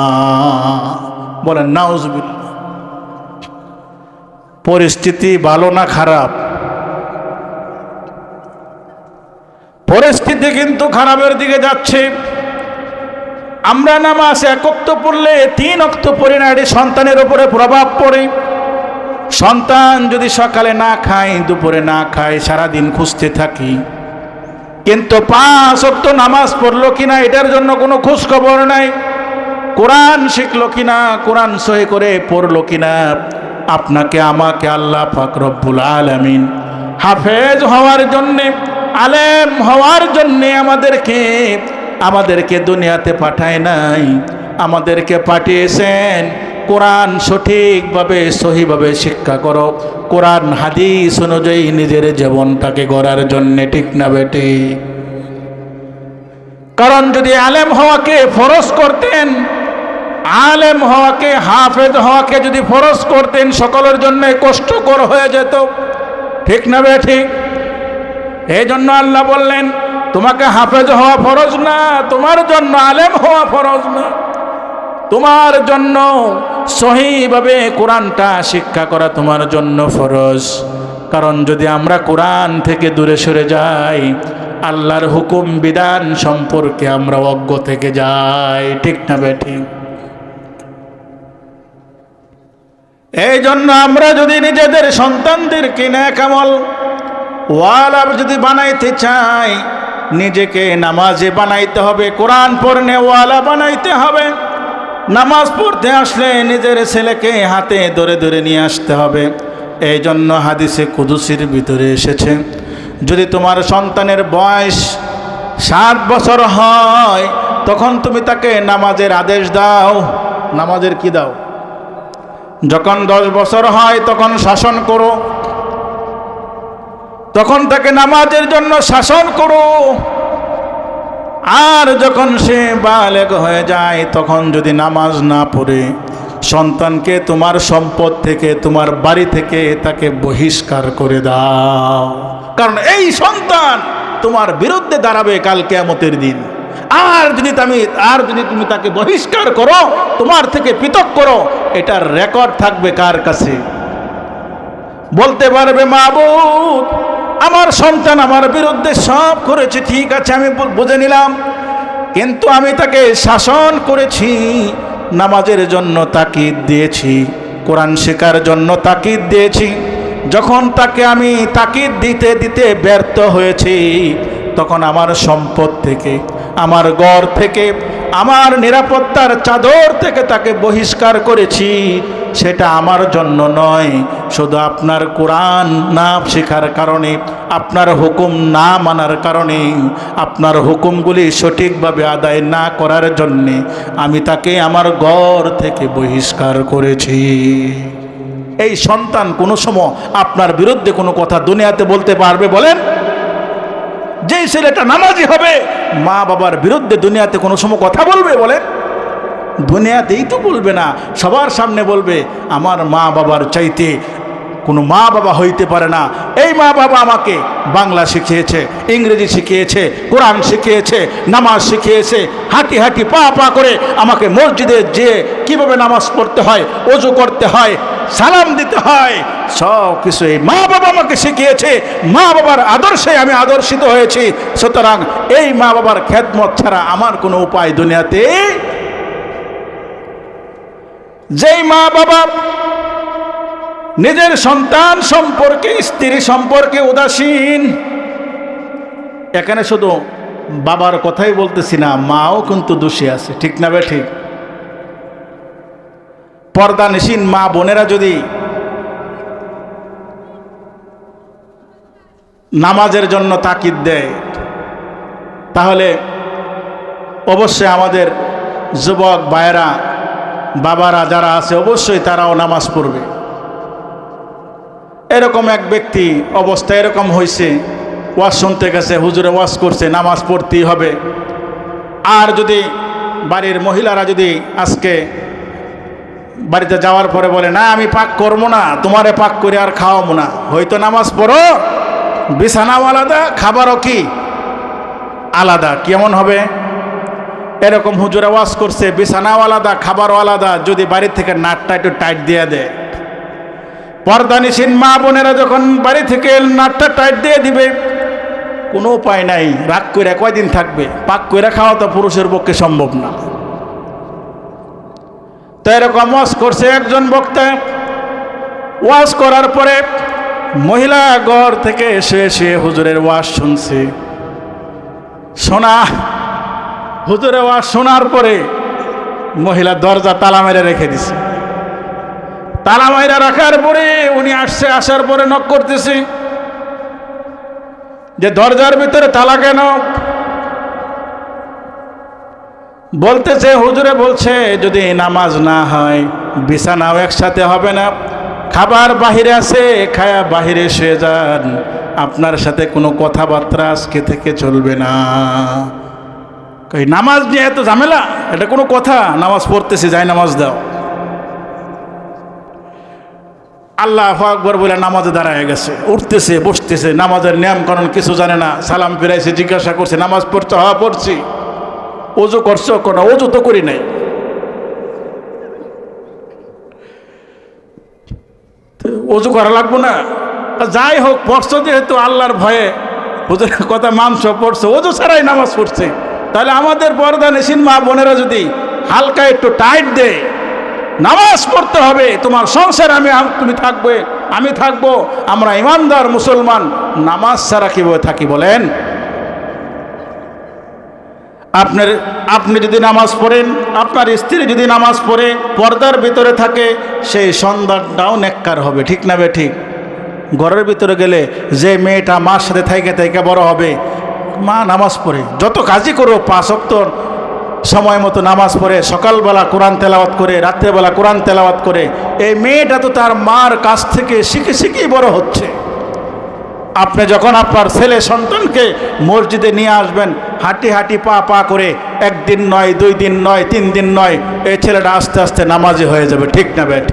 বলেন নাউজুবিল্লাহ। পরিস্থিতি ভালো না খারাপ? পরিস্থিতি কিন্তু খারাপের দিকে যাচ্ছে। আমরা নামাজ এক ওয়াক্ত পড়লে 3 ওয়াক্ত পড়ি না, এটি সন্তানের উপরে প্রভাব পড়ে। সন্তান যদি সকালে না খায়, দুপুরে না খায়, সারাদিন খুঁজতে থাকি, কিন্তু 5 ওয়াক্ত নামাজ পড়লো কিনা এটার জন্য কোনো খোঁজ খবর নাই। কোরআন শিখলো কিনা, কোরআন সহি করে পড়লো কিনা। আপনাকে আমাকে আল্লাহ পাক রব্বুল আলামিন হাফেজ হওয়ার জন্যে, আলেম হওয়ার জন্যে আমাদেরকে দুনিয়াতে পাঠায় নাই, আমাদেরকে পাঠিয়েছেন কোরআন সঠিকভাবে সহিভাবে শিক্ষা করো, কোরআন হাদিস অনুযায়ী নিজের জীবনটাকে গড়ার জন্যে। ঠিক না বেটি? কারণ যদি আলেম হওয়াকে ফরজ করতেন, আলেম হওয়াকে, হাফেজ হওয়াকে যদি ফরজ করতেন, সকলের জন্য কষ্টকর হয়ে যেত। ঠিক না বেটি? এই জন্য আল্লাহ বললেন তোমাকে হাফেজ হওয়া ফরজ না, তোমার জন্য আলেম হওয়া ফরজ না, তোমার জন্য সহিভাবে কোরআনটা শিক্ষা করা তোমার জন্য ফরজ। কারণ যদি আমরা কোরআন থেকে দূরে সরে যাই, আল্লাহর হুকুম বিধান সম্পর্কে আমরা অজ্ঞ থেকে যাই। ঠিক না বেটি? এই জন্য আমরা যদি নিজেদের সন্তানদেরকে নেক আমল ওয়ালা যদি বানাইতে চাই, নিজেকে নামাজে বানাইতে হবে, কোরআন পড়নে ওয়ালা বানাইতে হবে। নামাজ পড়তে আসলে নিজের ছেলেকে হাতে ধরে ধরে নিয়ে আসতে হবে। এই জন্য হাদিসে কুদুসির ভিতরে এসেছে, যদি তোমার সন্তানের বয়স 7 বছর হয়, তখন তুমি তাকে নামাজের আদেশ দাও। নামাজের কি দাও? যখন 10 বছর হয় তখন শাসন করো, তখন তাকে নামাজের জন্য শাসন করো। আর যখন সে বালেগ হয়ে যায়, তখন যদি নামাজ না পড়ে, সন্তানকে তোমার সম্পদ থেকে, তোমার বাড়ি থেকে তাকে বহিষ্কার করে দাও। কারণ এই সন্তান তোমার বিরুদ্ধে দাঁড়াবে কাল কিয়ামতের দিন। আর যদি তুমি তাকে বহিষ্কার করো, তোমার থেকে পৃথক করো, এটার রেকর্ড থাকবে কার কাছে? বলতে পারবে মাবুদ, আমার সন্তান আমার বিরুদ্ধে সব করেছে, ঠিক আছে আমি বুঝে নিলাম, কিন্তু আমি তাকে শাসন করেছি, নামাজের জন্য তাকিদ দিয়েছি, কোরআন শেখার জন্য তাকিদ দিয়েছি। যখন তাকে আমি তাকিদ দিতে দিতে ব্যর্থ হয়েছি, তখন আমার সম্পদ থেকে, আমার ঘর থেকে, আমার নিরাপত্তার চাদর থেকে তাকে বহিষ্কার করেছি। সেটা আমার জন্য নয়, শুধু আপনার কোরআন না শেখার কারণে, আপনার হুকুম না মানার কারণে, আপনার হুকুমগুলি সঠিকভাবে আদায় না করার জন্যে আমি তাকে আমার ঘর থেকে বহিষ্কার করেছি। এই সন্তান কোনো সময় আপনার বিরুদ্ধে কোনো কথা দুনিয়াতে বলতে পারবে? বলেন। যেই ছেলেটা নামাজি হবে, মা বাবার বিরুদ্ধে দুনিয়াতে কোনো সময় কথা বলবে? বলেন। দুনিয়াতেই তো বলবে না, সবার সামনে বলবে আমার মা বাবার চাইতে কোনো মা বাবা হইতে পারে না। এই মা বাবা আমাকে বাংলা শিখিয়েছে, ইংরেজি শিখিয়েছে, কোরআন শিখিয়েছে, নামাজ শিখিয়েছে, হাঁটি হাঁটি পা পা করে আমাকে মসজিদে যেয়ে কীভাবে নামাজ পড়তে হয়, ওযু করতে হয়, সালাম দিতে হয়, সব কিছু এই মা বাবা আমাকে শিখিয়েছে। মা বাবার আদর্শে আমি আদর্শিত হয়েছি। সুতরাং এই মা বাবার খেদমত ছাড়া আমার কোনো উপায় দুনিয়াতে। যেই মা বাবা নিজের সন্তান সম্পর্কে, স্ত্রী সম্পর্কে উদাসীন, এখানে শুধু বাবার কথাই বলতেছি না, মাও কিন্তু দোষী আছে। ঠিক না বে ঠিক? পর্দানিসীন মা বোনেরা যদি নামাজের জন্য তাকিদ দেয়, তাহলে অবশ্যই আমাদের যুবক ভাইয়েরা, বাবারা যারা আছে, অবশ্যই তারাও নামাজ পড়বে। এরকম এক ব্যক্তি অবস্থা এরকম হয়েছে, ওয়াজ শুনতে গেছে, হুজুরে ওয়াজ করছে নামাজ পড়তেই হবে। আর যদি বাড়ির মহিলারা যদি আজকে বাড়িতে যাওয়ার পরে বলে না আমি পাক করবো না, তোমারে পাক করে আর খাওয়াবো না, হয়তো নামাজ পড়ো, বিছানাও আলাদা, খাবারও কি আলাদা, কেমন হবে? এরকম হুজুর ওয়াজ করছে, বিছানাও আলাদা, খাবারও আলাদা, যদি বাড়ির থেকে নাটটা একটু টাইট দিয়ে দেয়। পর্দানিসীন মা বোনেরা যখন বাড়ি থেকে নাটটা টাইট দিয়ে দিবে, কোনো উপায় নাই, রাগ করে কয়দিন থাকবে? পাক করে খাওয়া তো পুরুষের পক্ষে সম্ভব না। তো এরকম ওয়াজ করছে একজন বক্তা। ওয়াজ করার পরে মহিলা ঘর থেকে এসে হুজুরের ওয়াজ শুনছে। হুজুরের ওয়াজ শোনার পরে মহিলা দরজা তালা মেরে রেখে দিছে। তালা মেরে রাখার পরে উনি আসার পরে নক করতেছে যে দরজার ভিতরে তালা কেন? বলতেছে হুজুরে বলছে যদি নামাজ না হয় বিছানাও একসাথে হবে না, খাবার বাহিরে আছে, খায়া বাহিরে শুয়ে যান, আপনার সাথে কোনো কথাবার্তা আজকে থেকে চলবে না। নামাজ নিয়ে এত ঝামেলা, এটা কোনো কথা? নামাজ পড়তেছি, যাই নামাজ দাও। আল্লাহু আকবার বলে নামাজে দাঁড়ায় গেছে, উঠতেছে বসতেছে, নামাজের নিয়ম কানুন কিছু জানে না। সালাম ফিরাইছে, জিজ্ঞাসা করছে নামাজ পড়ছো? হ্যাঁ পড়ছি। ওযু করছো? কোনো ওযু তো করি নাই। ওযু করা লাগবো না? যাই হোক, পড়ছো যেহেতু আল্লাহর ভয়ে, হুজুরের কথা মানছো, পড়ছো, ওযু ছাড়াই নামাজ পড়ছে। তাহলে আমাদের পর্দানিসীন মা বোনেরা যদি হালকা একটু টাইট দেয়, নামাজ পড়তে হবে, তোমার সংসার তুমি থাকবে, আমি থাকবো, আমরা ইমানদার মুসলমান, নামাজ ছাড়া কিভাবে থাকি বলেন? আপনি যদি নামাজ পড়েন, আপনার স্ত্রী যদি নামাজ পড়ে পর্দার ভিতরে থাকে, সেই সন্তানটাও নেককার হবে, ঠিক না বে ঠিক? ঘরের ভিতরে গেলে যে মেয়েটা মার সাথে থাইকে বড় হবে, মা নামাজ পড়ে, যত কাজই করো 5 ওয়াক্ত সময় মতো নামাজ পড়ে, সকালবেলা কোরআন তেলাওয়াত করে, রাত্রেবেলা কোরআন তেলাওয়াত করে, এই মেয়েটা তো তার মার কাছ থেকে শিখে বড় হচ্ছে। আপনি যখন আপনার ছেলে সন্তানকে মসজিদে নিয়ে আসবেন, হাঁটি পা করে, 1 দিন নয়, 2 দিন নয়, 3 দিন নয়, এই ছেলেটা আস্তে আস্তে নামাজি হয়ে যাবে, ঠিক না বেঠ?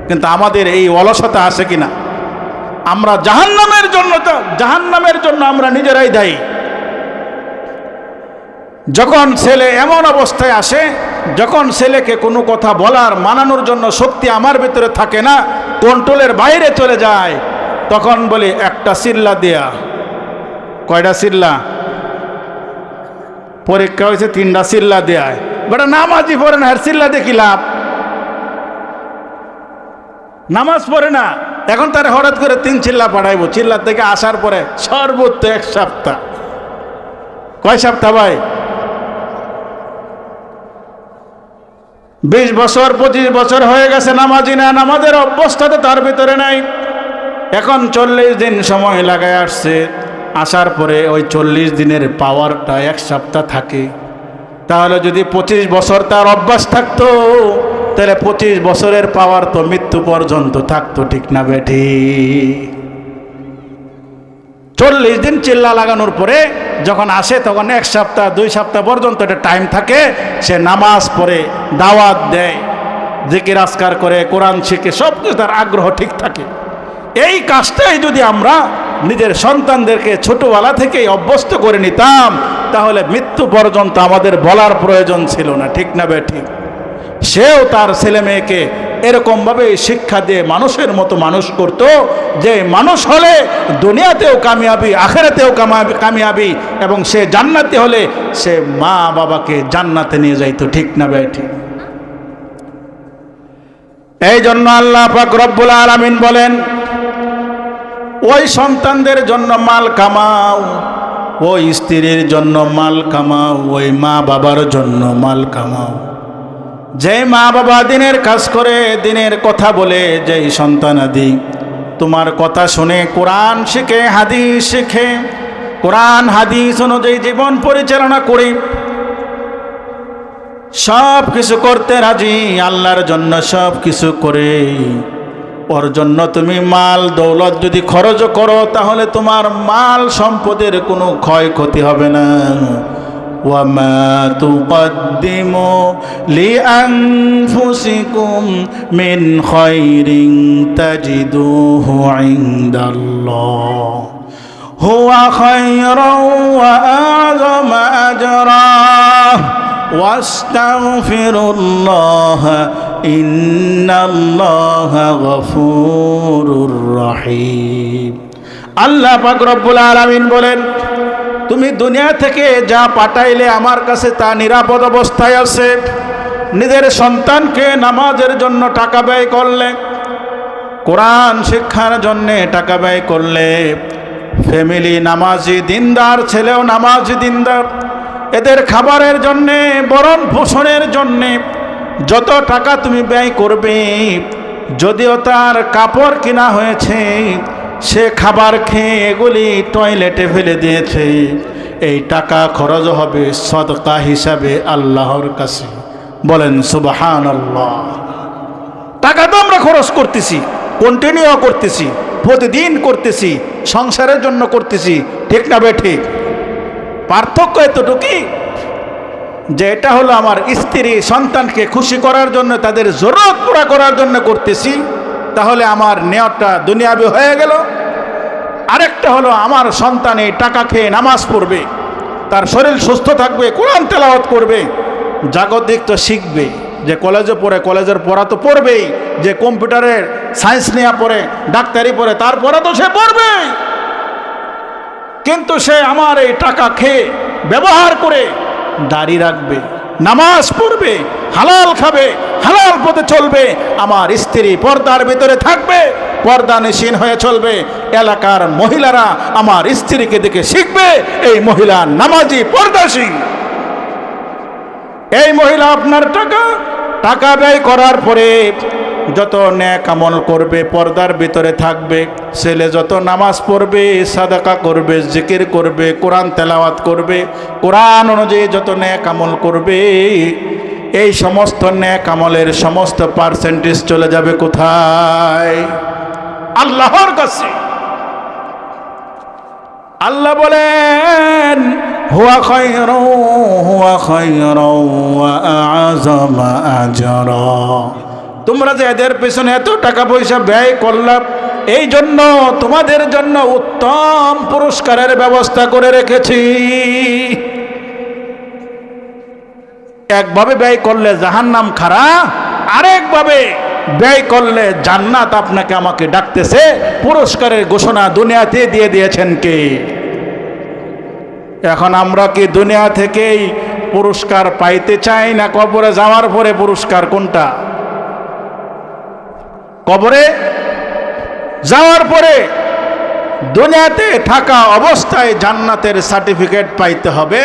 কিন্তু আমাদের এই অলসতা আছে কিনা? আমরা জাহান্নামের জন্য আমরা নিজেরাই দায়ী। যখন ছেলে এমন অবস্থায় আসে, যখন ছেলেকে কোনো কথা বলার মানানোর জন্য শক্তি আমার ভিতরে থাকে না, কন্ট্রোলের বাইরে চলে যায়, তখন বলি একটা চিল্লা দেয়া। কয়টা চিল্লা? পরীক্ষা হয়েছে 3টা চিল্লা দেয়। বেটা নামাজই পড়ে না, আর চিল্লা দেখি লাভ? নামাজ পড়ে না, এখন তার হঠাৎ করে 3 চিল্লা পাঠাইবো। চিল্লা থেকে আসার পরে সর্বোচ্চ 1 সপ্তাহ। কয় সপ্তাহ ভাই? 20 বছর 25 বছর হয়ে গেছে নামাজি না, নামাজের অভ্যস্ত তো তার ভিতরে নাই। এখন 40 দিন সময় লাগায় আসছে, আসার পরে ওই 40 দিনের পাওয়ারটা 1 সপ্তাহ থাকে। তাহলে যদি 25 বছর তার অভ্যাস থাকতো, তাহলে 25 বছরের পাওয়ার তো মৃত্যু পর্যন্ত থাকতো, ঠিক না বেঠি? 40 দিন চিল্লা লাগানোর পরে যখন আসে, তখন 1 সপ্তাহ 2 সপ্তাহ পর্যন্ত একটা টাইম থাকে, সে নামাজ পড়ে, দাওয়াত দেয়, জিকির আজকার করে, কোরআন শিখে, সব কিছু তার আগ্রহ ঠিক থাকে। এই কাজটাই যদি আমরা নিজের সন্তানদেরকে ছোটবেলা থেকেই অভ্যস্ত করে নিতাম, তাহলে মৃত্যু পর্যন্ত আমাদের বলার প্রয়োজন ছিল না, ঠিক না বে ঠিক? সেও তার ছেলে মেয়েকে এরকমভাবে শিক্ষা দিয়ে মানুষের মতো মানুষ করত, যে মানুষ হলে দুনিয়াতেও কামিয়াবি, আখিরাতেও কামিয়াবি, এবং সে জান্নাতি হলে সে মা বাবাকে জান্নাতে নিয়ে যাইতো, ঠিক না বে ঠিক? এই জন্য আল্লাহ পাক রব্বুল আলামিন বলেন, ওই সন্তানদের জন্য মাল কামাও, ওই স্ত্রীর জন্য মাল কামাও, ওই মা বাবার জন্য মাল কামাও। যে মা বাবা দিনের কাজ করে, দিনের কথা বলে, যেই সন্তানাদি তোমার কথা শুনে কোরআন শিখে, হাদিস শিখে, কোরআন হাদিস অনুযায়ী জীবন পরিচালনা করে, সব কিছু করতে রাজি, আল্লাহর জন্য সব কিছু করে, ওর জন্য তুমি মাল দৌলত যদি খরচ করো, তাহলে তোমার মাল সম্পদের কোনো ক্ষয়ক্ষতি হবে না। وما تقدموا لأنفسكم من خير تجدوه عند الله هو خيرا وأعظم أجرا واستغفروا الله إن الله غفور رحيم আল্লাহ পাক রব্বুল আলামিন বলেন, তুমি দুনিয়া থেকে যা পাঠাইলে আমার কাছে তা নিরাপদ অবস্থায় আছে। নিজের সন্তানকে নামাজের জন্য টাকা ব্যয় করলে, কোরআন শিক্ষার জন্য টাকা ব্যয় করলে, ফ্যামিলি নামাজি দিনদার, ছেলেও নামাজি দিনদার, এদের খাবারের জন্যে, ভরণ পোষণের জন্যে যত টাকা তুমি ব্যয় করবে, যদিও তার কাপড় কিনা হয়েছে, সে খাবার খেয়ে এগুলি টয়লেটে ফেলে দিয়েছে, এই টাকা খরচ হবে সদকা হিসাবে আল্লাহর কাছে। বলেন সুবহানাল্লাহ। টাকা তো আমরা খরচ করতেছি, কন্টিনিউ করতেছি, প্রতিদিন করতেছি, সংসারের জন্য করতেছি, ঠিক না বেঠিক? পার্থক্য এতটুকুই যে এটা হলো আমার স্ত্রী সন্তানকে খুশি করার জন্য, তাদের জরুরত পুরা করার জন্য করতেছি, তাহলে আমার নিয়তটা দুনিয়াবি হয়ে গেল। আরেকটা হলো আমার সন্তান এই টাকা খেয়ে নামাজ পড়বে, তার শরীর সুস্থ থাকবে, কোরআন তেলাওয়াত করবে, জাগতিক তো শিখবে, যে কলেজে পড়ে কলেজের পড়া তো পড়বেই, যে কম্পিউটারের সায়েন্স নিয়ে পড়ে, ডাক্তারি পড়ে, তার পড়া তো সে পড়বে, কিন্তু সে আমার এই টাকা খেয়ে ব্যবহার করে দাড়ি রাখবে, নামাজ পড়বে, হালাল খাবে, হালাল পথে চলবে, আমার স্ত্রী পর্দার ভিতরে থাকবে, পর্দানিসীন হয়ে চলবে, এলাকার মহিলারা আমার স্ত্রীকে দেখে শিখবে এই মহিলা নামাজি পর্দাসীন। এই মহিলা আপনার টাকা ব্যয় করার পরে যত নেক আমল করবে, পর্দার ভিতরে থাকবে, ছেলে যত নামাজ পড়বে, সাদাকা করবে, জিকির করবে, কোরআন তেলাওয়াত করবে, কোরআন অনুযায়ী যত নেক আমল করবে, এই সমস্ত নেক আমলের সমস্ত পার্সেন্টেজ চলে যাবে কোথায়? আল্লাহর কাছে। আল্লাহ বলেন হুয়া খায়রু ওয়া আ'যামা আজরা। তোমরা যে এদের পেছনে এত টাকা পয়সা ব্যয় করলাম, এই জন্য তোমাদের জন্য উত্তম পুরস্কারের ব্যবস্থা করে রেখেছি। একভাবে ব্যয় করলে জাহান্নাম খাড়া, আরেকভাবে ব্যয় করলে জান্নাত আপনাকে আমাকে ডাকতেছে। পুরস্কারের ঘোষণা দুনিয়াতে দিয়ে দিয়েছেন কে? এখন আমরা কি দুনিয়া থেকেই পুরস্কার পাইতে চাই, না কবরে যাওয়ার পরে পুরস্কার? কোনটা? কবরে যাওয়ার পরে দুনিয়াতে থাকা অবস্থায় জান্নাতের সার্টিফিকেট পাইতে হবে।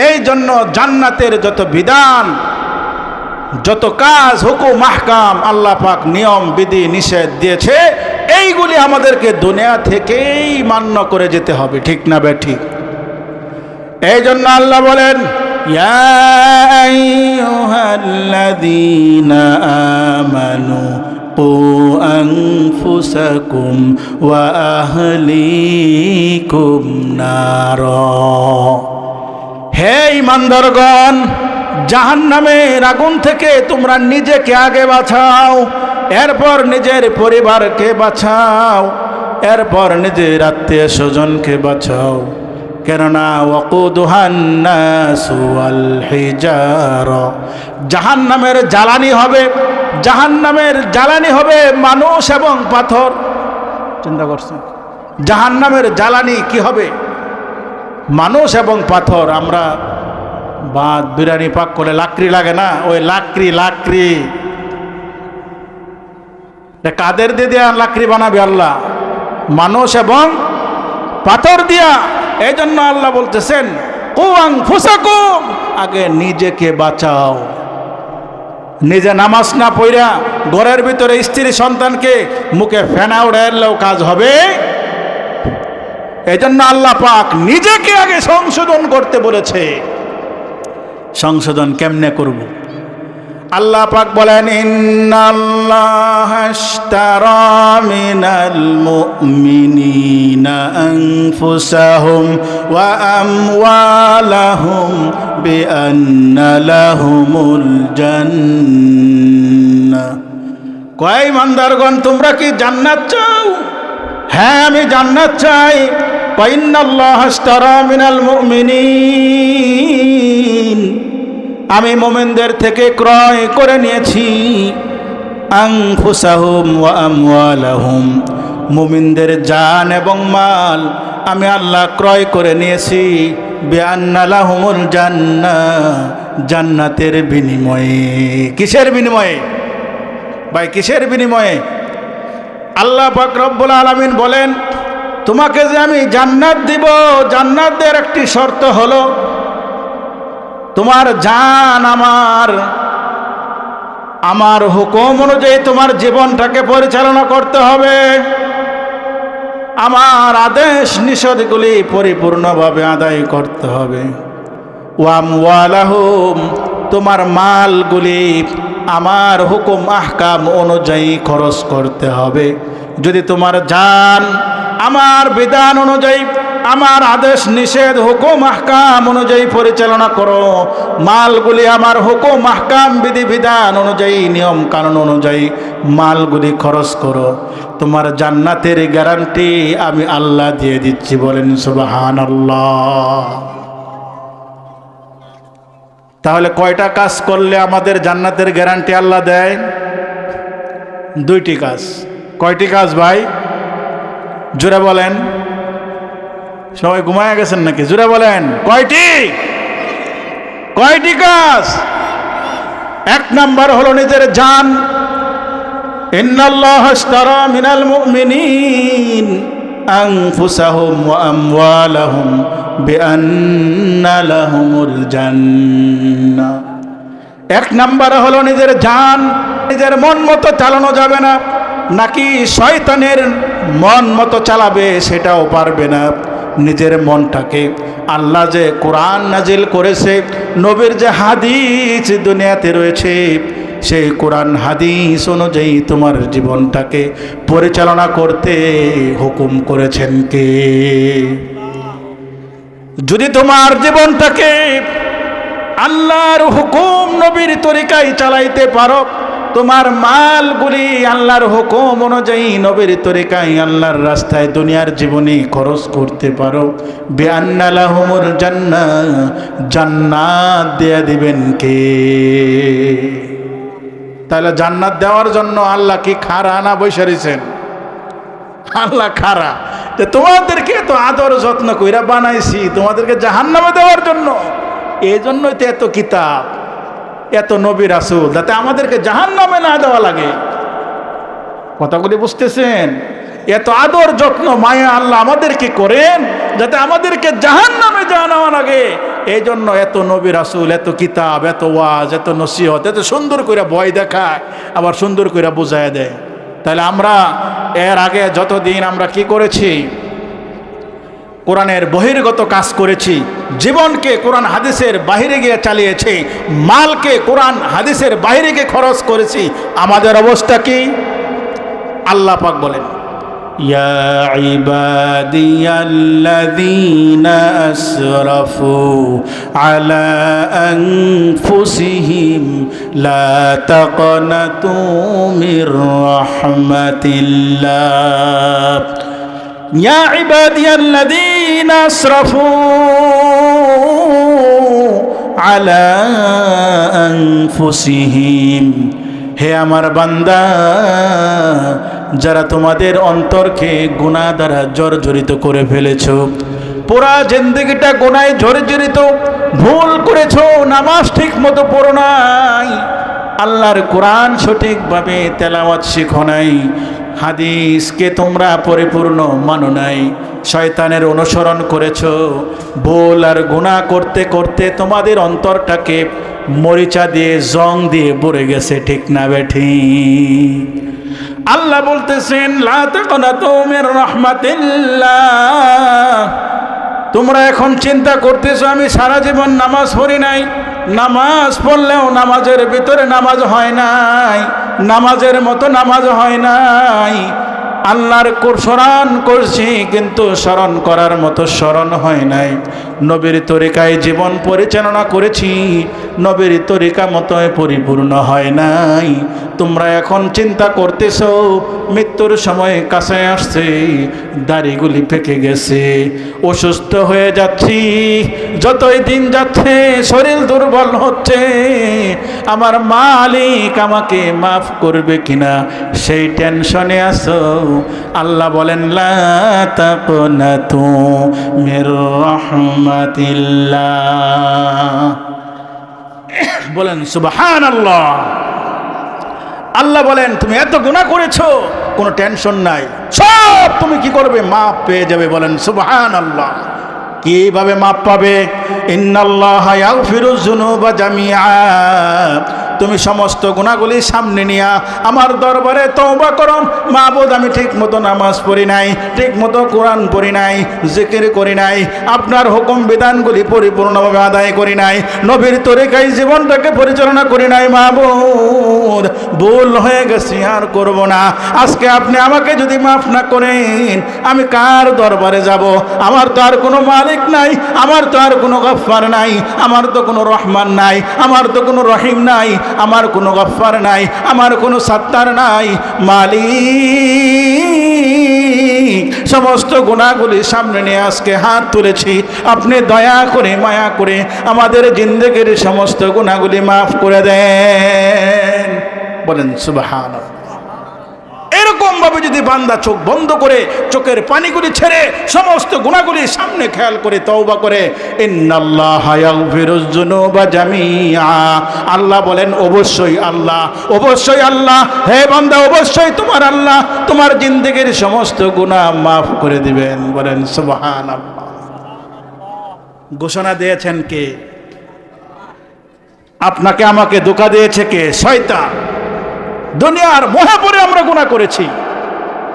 এই জন্য জান্নাতের যত বিধান, যত কাজ, হুকুম, আহকাম আল্লাহ পাক নিয়ম বিধি নিষেধ দিয়েছে, এইগুলি আমাদেরকে দুনিয়া থেকেই মান্য করে যেতে হবে, ঠিক না বেঠিক? এই জন্য আল্লাহ বলেন ইয়া আইয়ুহাল্লাযীনা আমানু কু আনফুসাকুম ওয়া আহলিকুম নারা। হে ঈমানদারগণ, জাহান্নামের আগুন থেকে তোমরা নিজেকে আগে বাঁচাও, এরপর নিজের পরিবারকে বাঁচাও, এরপর নিজের আত্মীয় স্বজনকে বাঁচাও। কেননা ওয়াকুদুহান নাসু ওয়াল হিজারা, জাহান্নামের জ্বালানি হবে, জাহান্নামের জ্বালানি হবে মানুষ এবং পাথর। চিন্তা করছেন জাহান্নামের জ্বালানি কি হবে? মানুষ এবং পাথর। আমরা ভাত বিরিয়ানি পাক করে লাকড়ি লাগে না, ওই লাকড়ি কাদের দিয়ে দেয়া লাকড়ি বানাবে আল্লাহ? মানুষ এবং পাথর দিয়া। এই জন্য আল্লাহ বলতেছেন কু আনফুসাকুম, আগে নিজেকে বাঁচাও। নিজে নামাজ না পড়া ঘরের ভিতরে স্ত্রী সন্তানকে মুখে ফেনা উড়াইলেও কাজ হবে? এই জন্য আল্লাহ পাক নিজেকে আগে সংশোধন করতে বলেছে। সংশোধন কেমনে করব? আল্লাহ পাক বলেন ইন্নাল্লাহা আশতারা মিনাল মুমিনিনা আনফুসাহুম ওয়া আমওয়ালাহুম বিআন্না লাহুমুল জান্নাহ। কয় ইমানদারগণ, তোমরা কি জান্নাত চাও? হ্যাঁ, আমি জান্নাত চাই। ইন্নাল্লাহা আশতারা মিনাল মুমিনিন, আমি মুমিনদের থেকে ক্রয় করে নিয়েছি আনফুসাহুম ওয়া আমওয়ালাহুম, মুমিনদের জান এবং মাল আমি আল্লাহ ক্রয় করে নিয়েছি বিআন্না লাহুমুল জান্নাহ, জান্নাতের বিনিময়ে। কিসের বিনিময়ে ভাই, কিসের বিনিময়ে? আল্লাহ পাক রব্বুল আলামিন বলেন, তোমাকে যে আমি জান্নাত দিব, জান্নাতের একটি শর্ত হলো তোমার জান আমার হুকুম অনুযায়ী তোমার জীবনটাকে পরিচালনা করতে হবে, আমার আদেশ নিষেধগুলি পরিপূর্ণভাবে আদায় করতে হবে। ওয়া আমওয়ালাহুম, তোমার মালগুলি আমার হুকুম আহকাম অনুযায়ী খরচ করতে হবে। যদি তোমার জান আমার বিধান অনুযায়ী, আমার আদেশ নিষেধ হুকুম আহকাম অনুযায়ী পরিচালনা করো, মালগুলি আমার হুকুম আহকাম বিধিবিধান অনুযায়ী, নিয়ম কানুন অনুযায়ী মালগুলি খরচ করো, তোমার জান্নাতের গ্যারান্টি আমি আল্লাহ দিয়ে দিচ্ছি। বলেন সুবহানাল্লাহ। তাহলে কয়টা কাজ করলে আমাদের জান্নাতের গ্যারান্টি আল্লাহ দেয়? দুইটি কাজ। কয়টি কাজ ভাই? জোরে বলেন। সবাই ঘুমায় গেছেন নাকি? জোরে বলেন, কয়টি? কয়টি কাজ? এক নাম্বার হলো নিজের জান। ইন্নাল্লাহা আশতারা মিনাল মুমিনিন আনফুসাহুম ওয়া আমওয়ালাহুম বিআন্না লাহুমুল জান্নাহ। এক নাম্বার হলো নিজের জান। নিজের মন মতো চালানো যাবে না, নাকি শয়তানের মন মতো চালাবে সেটাও পারবে না। নিজের মনটাকে আল্লাহ যে কোরআন নাজিল করেছে, নবীর যে হাদিস দুনিয়াতে রয়েছে, সেই কোরআন হাদিস অনুযায়ী তোমার জীবনটাকে পরিচালনা করতে হুকুম করেছেন কে? যদি তোমার জীবনটাকে আল্লাহর হুকুম নবীর তরিকায় চালাইতে পারো, তোমার মালগুলি আল্লাহর হুকুম অনুযায়ী নবীর তরিকায় আল্লাহর রাস্তায় দুনিয়ার জীবনে খরচ করতে পারো, বিআন্না লাহুমুল জান্নাহ, জান্নাত দিয়ে দিবেন কে? তাহলে জান্নাত দেওয়ার জন্য আল্লাহ কি খাড়া না বসে রয়েছেন? আল্লাহ খাড়া। যে তোমাদেরকে তো আদর যত্ন কইরা বানাইছি তোমাদেরকে জাহান্নামে দেওয়ার জন্য, এই জন্যই তো এত কিতাব, এত নবী রাসূল, যাতে আমাদেরকে জাহান্নামে না দেওয়া লাগে। কথাগুলি বুঝতেছেন? এত আদর যত্ন মায়া আল্লাহ আমাদেরকে করেন যাতে আমাদেরকে জাহান্নামে যাওয়া না লাগে। এই জন্য এত নবী রাসূল, এত কিতাব, এত ওয়াজ, এত নসিহত, এত সুন্দর করে ভয় দেখায়, আবার সুন্দর করে বুঝায় দেয়। তাহলে আমরা এর আগে যতদিন আমরা কি করেছি? কোরআনের বহির্গত কাজ করেছি, জীবনকে কোরআন হাদিসের বাইরে গিয়ে চালিয়েছি, মালকে কোরআন হাদিসের বাইরে গিয়ে খরচ করেছি। আমাদের অবস্থা কি? আল্লাহ পাক বলেন, ইয়া ইবাদিয়াল্লাযীনা আসরাফু আলা আনফুসিহিম লা তাকনাতু মির রাহমাতিল্লাহ। ইয়া ইবাদিয়াল্লাযীনা আসরাফু আলা আনফুসিহিম, হে আমার বান্দা, যারা তোমাদের অন্তরকে গুনাহ দ্বারা জর্জরিত করে ফেলেছ, পুরা জিন্দেগিটা গুনায় জর্জরিত, ভুল করেছ, নামাজ ঠিক মতো পড়ো নাই, আল্লাহর কোরআন সঠিকভাবে তেলাওয়াত শিখো নাই, হাদিসকে তোমরা পরিপূর্ণ মানো নাই, শয়তানের অনুসরণ করেছ, ভুল আর গুনাহ করতে করতে তোমাদের অন্তরটাকে মরিচা দিয়ে জং দিয়ে ভরে গেছে। ঠিক না বেঠি? আল্লাহ বলতেছেন, লা তাকনাতু মির রাহমাতিল্লাহ। তোমরা এখন চিন্তা করতেছো আমি সারা জীবন নামাজ পড়ি নাই, নামাজ পড়লেও নামাজের ভিতরে নামাজ হয় নাই, নামাজের মতো নামাজ হয় নাই, আল্লাহর স্মরণ করছি কিন্তু স্মরণ করার মতো স্মরণ হয় নাই। নবীর তরিকায় জীবন পরিচালনা করেছি, নবীর তরিকা মতো পরিপূর্ণ হয় নাই। তোমরা এখন চিন্তা করতেছো মৃত্যুর সময় কাছে আসছে, দাড়িগুলি পেকে গেছে, অসুস্থ হয়ে যাচ্ছি, যতই দিন যাচ্ছে শরীর দুর্বল হচ্ছে, আমার মালিক আমাকে মাফ করবে কিনা সেই টেনশনে আছো। আল্লাহ বলেন লা তাকনাতু মির রাহমাতিল্লাহ। বলেন সুবহানাল্লাহ। আল্লাহ বলেন তুমি এত গুনাহ করেছো, কোনো টেনশন নাই, সব তুমি কি করবে, মাফ পেয়ে যাবে। বলেন সুবহানাল্লাহ। কিভাবে মাফ পাবে? ইন্নাল্লাহা ইয়াগফিরুয যুনুবা জামিআ। তুমি সমস্ত গুনাহগুলি সামনে নিয়া আমার দরবারে তওবা করো। মাবুদ, আমি ঠিক মতো নামাজ পড়ি নাই, ঠিক মতো কোরআন পড়ি নাই, জিকির করি নাই, আপনার হুকুম বিধানগুলি পরিপূর্ণভাবে আদায় করি নাই, নবীর তরিকায় জীবনটাকে পরিচালনা করি নাই। মাবুদ, ভুল হয়ে গেছি, আর করব না। আজকে আপনি আমাকে যদি মাফ না করেন, আমি কার দরবারে যাব? আমার তো আর কোনো মালিক নাই, আমার তো আর কোনো গফফার নাই, আমার তো কোনো রহমান নাই, আমার তো কোনো রহিম নাই, আমার কোনো গফফার নাই, আমার কোনো সাত্তার নাই। মালিক, সমস্ত গুনাহগুলি সামনে নিয়ে আজকে হাত তুলেছি, আপনি দয়া করে মায়া করে আমাদের জিন্দেগির সমস্ত গুনাহগুলি মাফ করে দেন। বলেন সুবহানাল্লাহ। এরকম ভাবে যদি বান্দা চোখ বন্ধ করে চোখের পানিগুলি ছেড়ে সমস্ত গুনাহগুলি সামনে খেয়াল করে তওবা করে, ইন্নাল্লাহা ইয়াগফিরুয যুনুবা জামিআ। আল্লাহ বলেন অবশ্যই আল্লাহ, অবশ্যই আল্লাহ, হে বান্দা অবশ্যই তোমার আল্লাহ তোমার জিন্দেগির সমস্ত গুনাহ মাফ করে দিবেন। বলেন সুবহানাল্লাহ। ঘোষণা দিয়েছেন কে? আপনাকে আমাকে ধোঁকা দিয়েছে কে? শয়তান। দুনিয়ার মোহে পড়ে আমরা গুনাহ করেছি,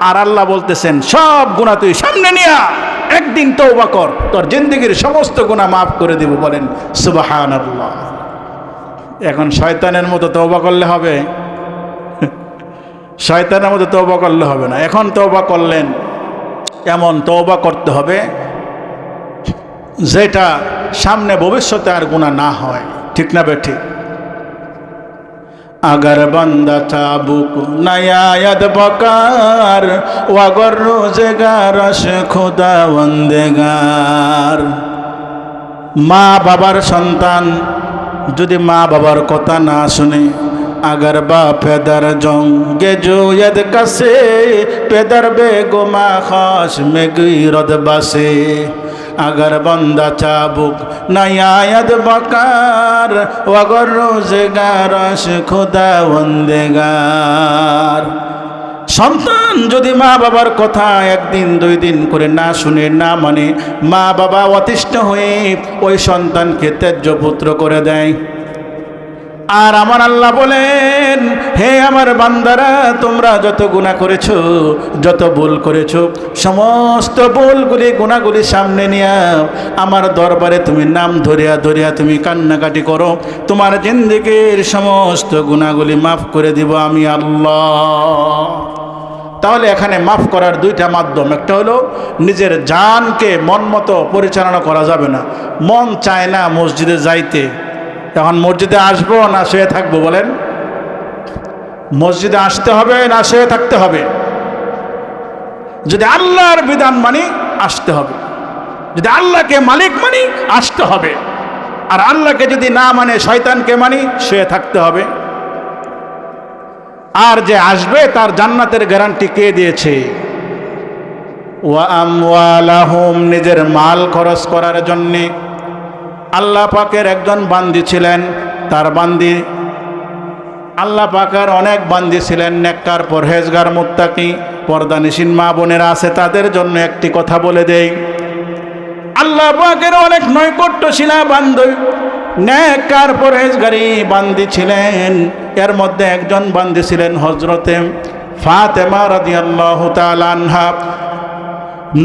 আর আল্লাহ বলতেছেন সব গুনাহ তুই সামনে নিয়া একদিন তওবা কর, তোর জিন্দেগির সমস্ত গুনাহ মাফ করে দিব। বলেন সুবহানাল্লাহ। এখন শয়তানের মতো তওবা করলে হবে? শয়তানের মতো তওবা করলে হবে না। এখন তওবা করলেন, এমন তওবা করতে হবে যেটা সামনে ভবিষ্যতে আর গুনাহ না হয়। ঠিক না বেঠি? अगर बंदा चाबुक नयायद बकार वगर रोजगारश खुदा वंदेगार। মা বাবার সন্তান যদি মা বাবার কথা না শুনে, अगर बा पेदर जंगे जोयद कसे पेदर बेगुमा खास में गिरद बसे। अगर बंदा चाबुक नयायद बकार वगर रोजगारश खुदा वंदेगार। সন্তান যদি মা বাবার কথা একদিন দুই দিন করে না শুনে না মানে, মা বাবা অতিষ্ঠ হয়ে ওই সন্তানকে ত্যায্য পুত্র করে দেয়। আর আমার আল্লাহ বলেন, হে আমার বান্দারা, তোমরা যত গুনাহ করেছো, যত ভুল করেছো, সমস্ত ভুলগুলি গুনাহগুলি সামনে নিয়ে আমার দরবারে তুমি নাম ধরিয়া ধরিয়া তুমি কান্নাকাটি করো, তোমার জিন্দেগির সমস্ত গুনাহগুলি মাফ করে দিব আমি আল্লাহ। তাহলে এখানে মাফ করার দুইটা মাধ্যম। একটা হলো নিজের জানকে মন মতো পরিচালনা করা যাবে না। মন চায় না মসজিদে যাইতে, এখন মসজিদে আসবো না শুয়ে থাকবো? বলেন, মসজিদে আসতে হবে না শুয়ে থাকতে হবে? যদি আল্লাহর বিধান মানি আসতে হবে, যদি আল্লাহকে মালিক মানি আসতে হবে, আর আল্লাহকে যদি না মানে শয়তানকে মানি শুয়ে থাকতে হবে। আর যে আসবে তার জান্নাতের গ্যারান্টি কে দিয়েছে? ওয়া আমওয়ালাহুম, নিজের মাল খরচ করার জন্যে। আল্লাহ পাকের একজন বান্দি ছিলেন, তার বান্দি, আল্লাহ পাকের অনেক বান্দি ছিলেন নেককার, পরহেজগার, মুত্তাকি, পর্দানিসীন মা বোনেরা আছে, তাদের জন্য একটি কথা বলে দেই। আল্লাহ পাকের অনেক নৈকট্যশীলা বান্দি, নেককার, পরহেজগারী বান্দি ছিলেন। এর মধ্যে একজন বান্দি ছিলেন হযরতে ফাতেমা রাদিয়াল্লাহু তাআলা আনহা।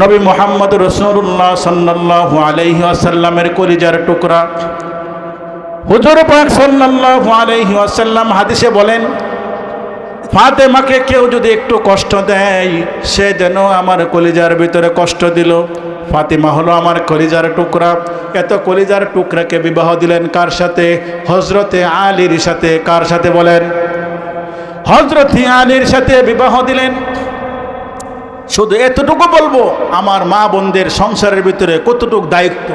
নবী মুহাম্মদ রাসূলুল্লাহ সাল্লাল্লাহু আলাইহি ওয়াসাল্লামের কলিজার টুকরা। হুজুর পাক সাল্লাল্লাহু আলাইহি ওয়াসাল্লাম হাদিসে বলেন, ফাতেমাকে কেউ যদি একটু কষ্ট দেয়, সে যেন আমার কলিজার ভিতরে কষ্ট দিল। ফাতিমা হলো আমার কলিজার টুকরা। এত কলিজার টুকরাকে বিবাহ দিলেন কার সাথে? হযরতে আলীর সাথে। কার সাথে বলেন? হযরতে আলীর সাথে বিবাহ দিলেন। শুধু এতটুকু বলবো, আমার মা বোনদের সংসারের ভিতরে কতটুকু দায়িত্ব,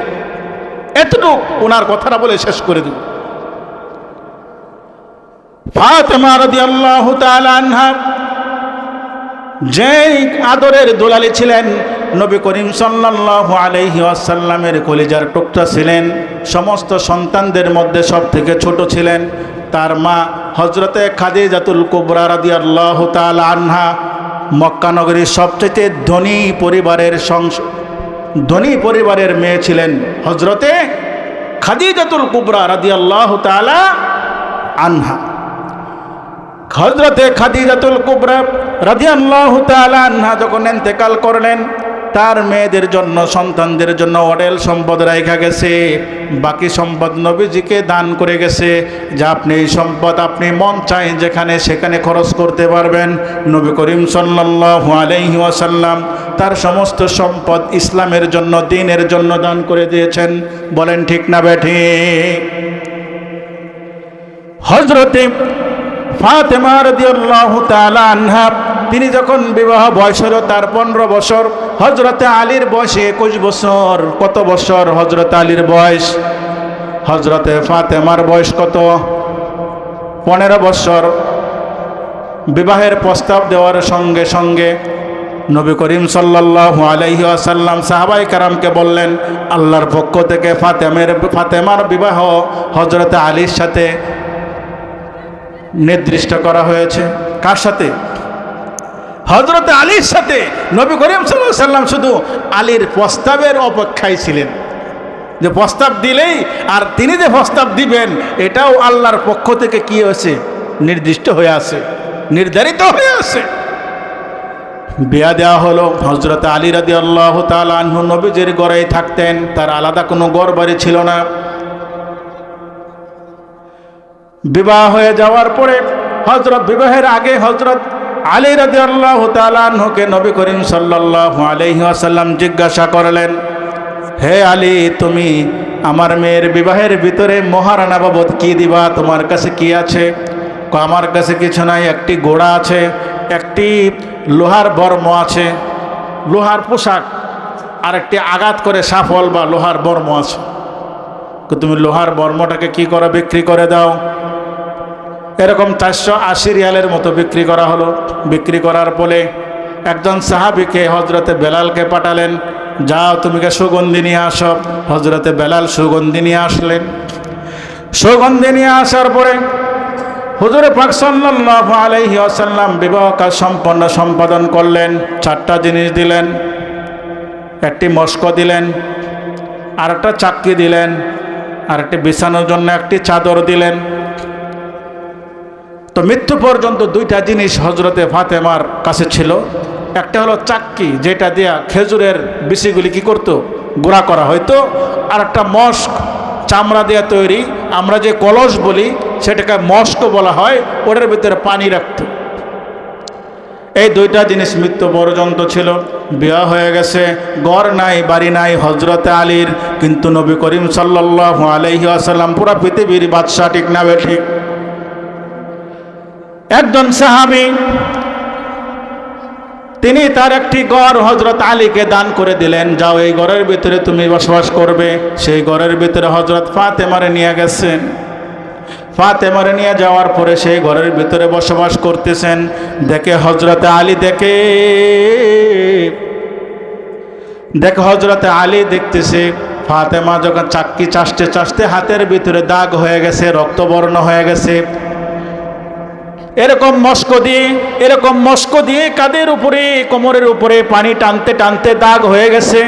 এতটুকু ওনার কথাটা বলে শেষ করে দেব। ফাতেমা রাদিয়াল্লাহু তাআলা আনহা যেই আদরের দুলালি ছিলেন, নবী করিম সাল্লাল্লাহু আলাইহি ওয়াসাল্লামের কলিজার টুকরা ছিলেন, সমস্ত সন্তানদের মধ্যে সব থেকে ছোট ছিলেন। তার মা হযরতে খাদিজাতুল কুবরা রাদিয়াল্লাহু তাআলা আনহা মক্কা নগরীর সবচেয়ে ধনী পরিবারের মেয়ে ছিলেন হযরতে খাদিজাতুল কুবরা রাদিয়াল্লাহু তাআলা আনহা। হযরতে খাদিজাতুল কুবরা রাদিয়াল্লাহু তাআলা আনহা যখন ইন্তেকাল করলেন, তার মেয়েদের জন্য, সন্তানদের জন্য অঢেল সম্পদ রাখা গেছে। বাকি সম্পদ নবীজিকে দান করে গেছে, যে আপনি এই সম্পদ আপনি মন চাই যেখানে সেখানে খরচ করতে পারবেন। নবী করিম সাল্লাল্লাহু আলাইহি ওয়াসাল্লাম তার সমস্ত সম্পদ ইসলামের জন্য, দ্বীনের জন্য দান করে দিয়েছেন। বলেন ঠিক না বেঠিক? হযরতে ফাতেমা রাদিয়াল্লাহু তাআলা আনহা তিনি যখন বিবাহ বয়স হলো তার 15 বছর, হযরতে আলীর বয়স 21 বছর। কত বছর হযরতে আলীর বয়স? হযরতে ফাতেমার বয়স কত? 15 বছর। বিবাহের প্রস্তাব দেওয়ার সঙ্গে সঙ্গে নবী করিম সাল্লাল্লাহু আলাইহি ওয়াসাল্লাম সাহাবায়ে কেরামকে বললেন, আল্লাহর পক্ষ থেকে ফাতেমার বিবাহ হযরতে আলীর সাথে নির্দিষ্ট করা হয়েছে। কার সাথে? হযরতে আলীর সাথে। নবী করিম সাল্লাল্লাহু আলাইহি ওয়াসাল্লাম শুধু আলীর প্রস্তাবের অপেক্ষায় ছিলেন, যে প্রস্তাব দিলেই, আর তিনি যে প্রস্তাব দিবেন এটাও আল্লাহর পক্ষ থেকে কি হয়েছে? নির্দিষ্ট হয়ে আছে, নির্ধারিত হয়ে আছে। বিয়া দেওয়া হলো। হযরতে আলী রাদিয়াল্লাহু তাআলা আনহু নবীজির ঘরেই থাকতেন, তার আলাদা কোনো ঘর বাড়ি ছিল না। বিবাহ হয়ে যাওয়ার পরে বিবাহের আগে হযরত আলী রাদিয়াল্লাহু তাআলা আনহুকে নবী করিম সাল্লাল্লাহু আলাইহি ওয়াসাল্লাম জিজ্ঞাসা করলেন, হে আলী, তুমি আমার মেয়ের বিবাহের ভিতরে মহারানা বাবদ কি দিবা? তোমার কাছে কি আছে? আমার কাছে কিছু নাই, একটি ঘোড়া আছে, একটি লোহার বর্ম আছে, লোহার পোশাক, আর একটি আঘাত করে সাফল বা লোহার বর্ম আছে। তুমি লোহার বর্মটাকে কি করো? বিক্রি করে দাও। এরকম 480 রিয়ালের মতো বিক্রি করা হলো। বিক্রি করার পরে একজন সাহাবীকে হযরতে বেলালকে পাঠালেন, যাও তুমি সুগন্ধি নিয়ে আসো। হযরতে বেলাল সুগন্ধি নিয়ে আসলেন। সুগন্ধি নিয়ে আসার পরে হুজুর পাক সাল্লাল্লাহু আলাইহি ওয়াসাল্লাম বিবাহ কাজ সম্পাদন করলেন। 4টা জিনিস দিলেন, একটি মস্ক দিলেন, আর একটা চাক্কি দিলেন, আর একটি বিছানোর জন্য একটি চাদর দিলেন। তো মৃত্যু পর্যন্ত 2টা জিনিস হযরতে ফাতেমার কাছে ছিল। একটা হলো চাক্কি, যেটা দিয়া খেজুরের বিচিগুলি কি করত? গুঁড়া করা হয়তো। আর একটা মস্ক, চামড়া দিয়ে তৈরি, আমরা যে কলস বলি সেটাকে মস্ক বলা হয়, ওটার ভিতরে পানি রাখত। এই 2টা জিনিস মৃত্যু পর্যন্ত ছিল। বিবাহ হয়ে গেছে, ঘর নাই, বাড়ি নাই হযরতে আলীর, কিন্তু নবী করিম সাল্লাল্লাহু আলাইহি ওয়াসাল্লাম পুরা পৃথিবীর বাদশা, ঠিক না বেঠিক? একজন সাহাবী তিনি তার একটি ঘর হযরত আলীকে দান করে দিলেন, যাও এই ঘরের ভিতরে তুমি বসবাস করবে। সেই ঘরের ভিতরে হযরত ফাতেমারে নিয়ে গেছেন। ফাতেমারে নিয়ে যাওয়ার পরে সেই ঘরের ভিতরে বসবাস করতেছেন। দেখে হযরতে আলী হযরতে আলী দেখতেছে ফাতেমা যখন চাক্কি চাষতে চাষতে হাতের ভিতরে দাগ হয়ে গেছে, রক্তবর্ণ হয়ে গেছে। এরকম মস্ক দিয়ে কাঁধের উপরে, কোমরের উপরে পানি টানতে টানতে দাগ হয়ে গেছে।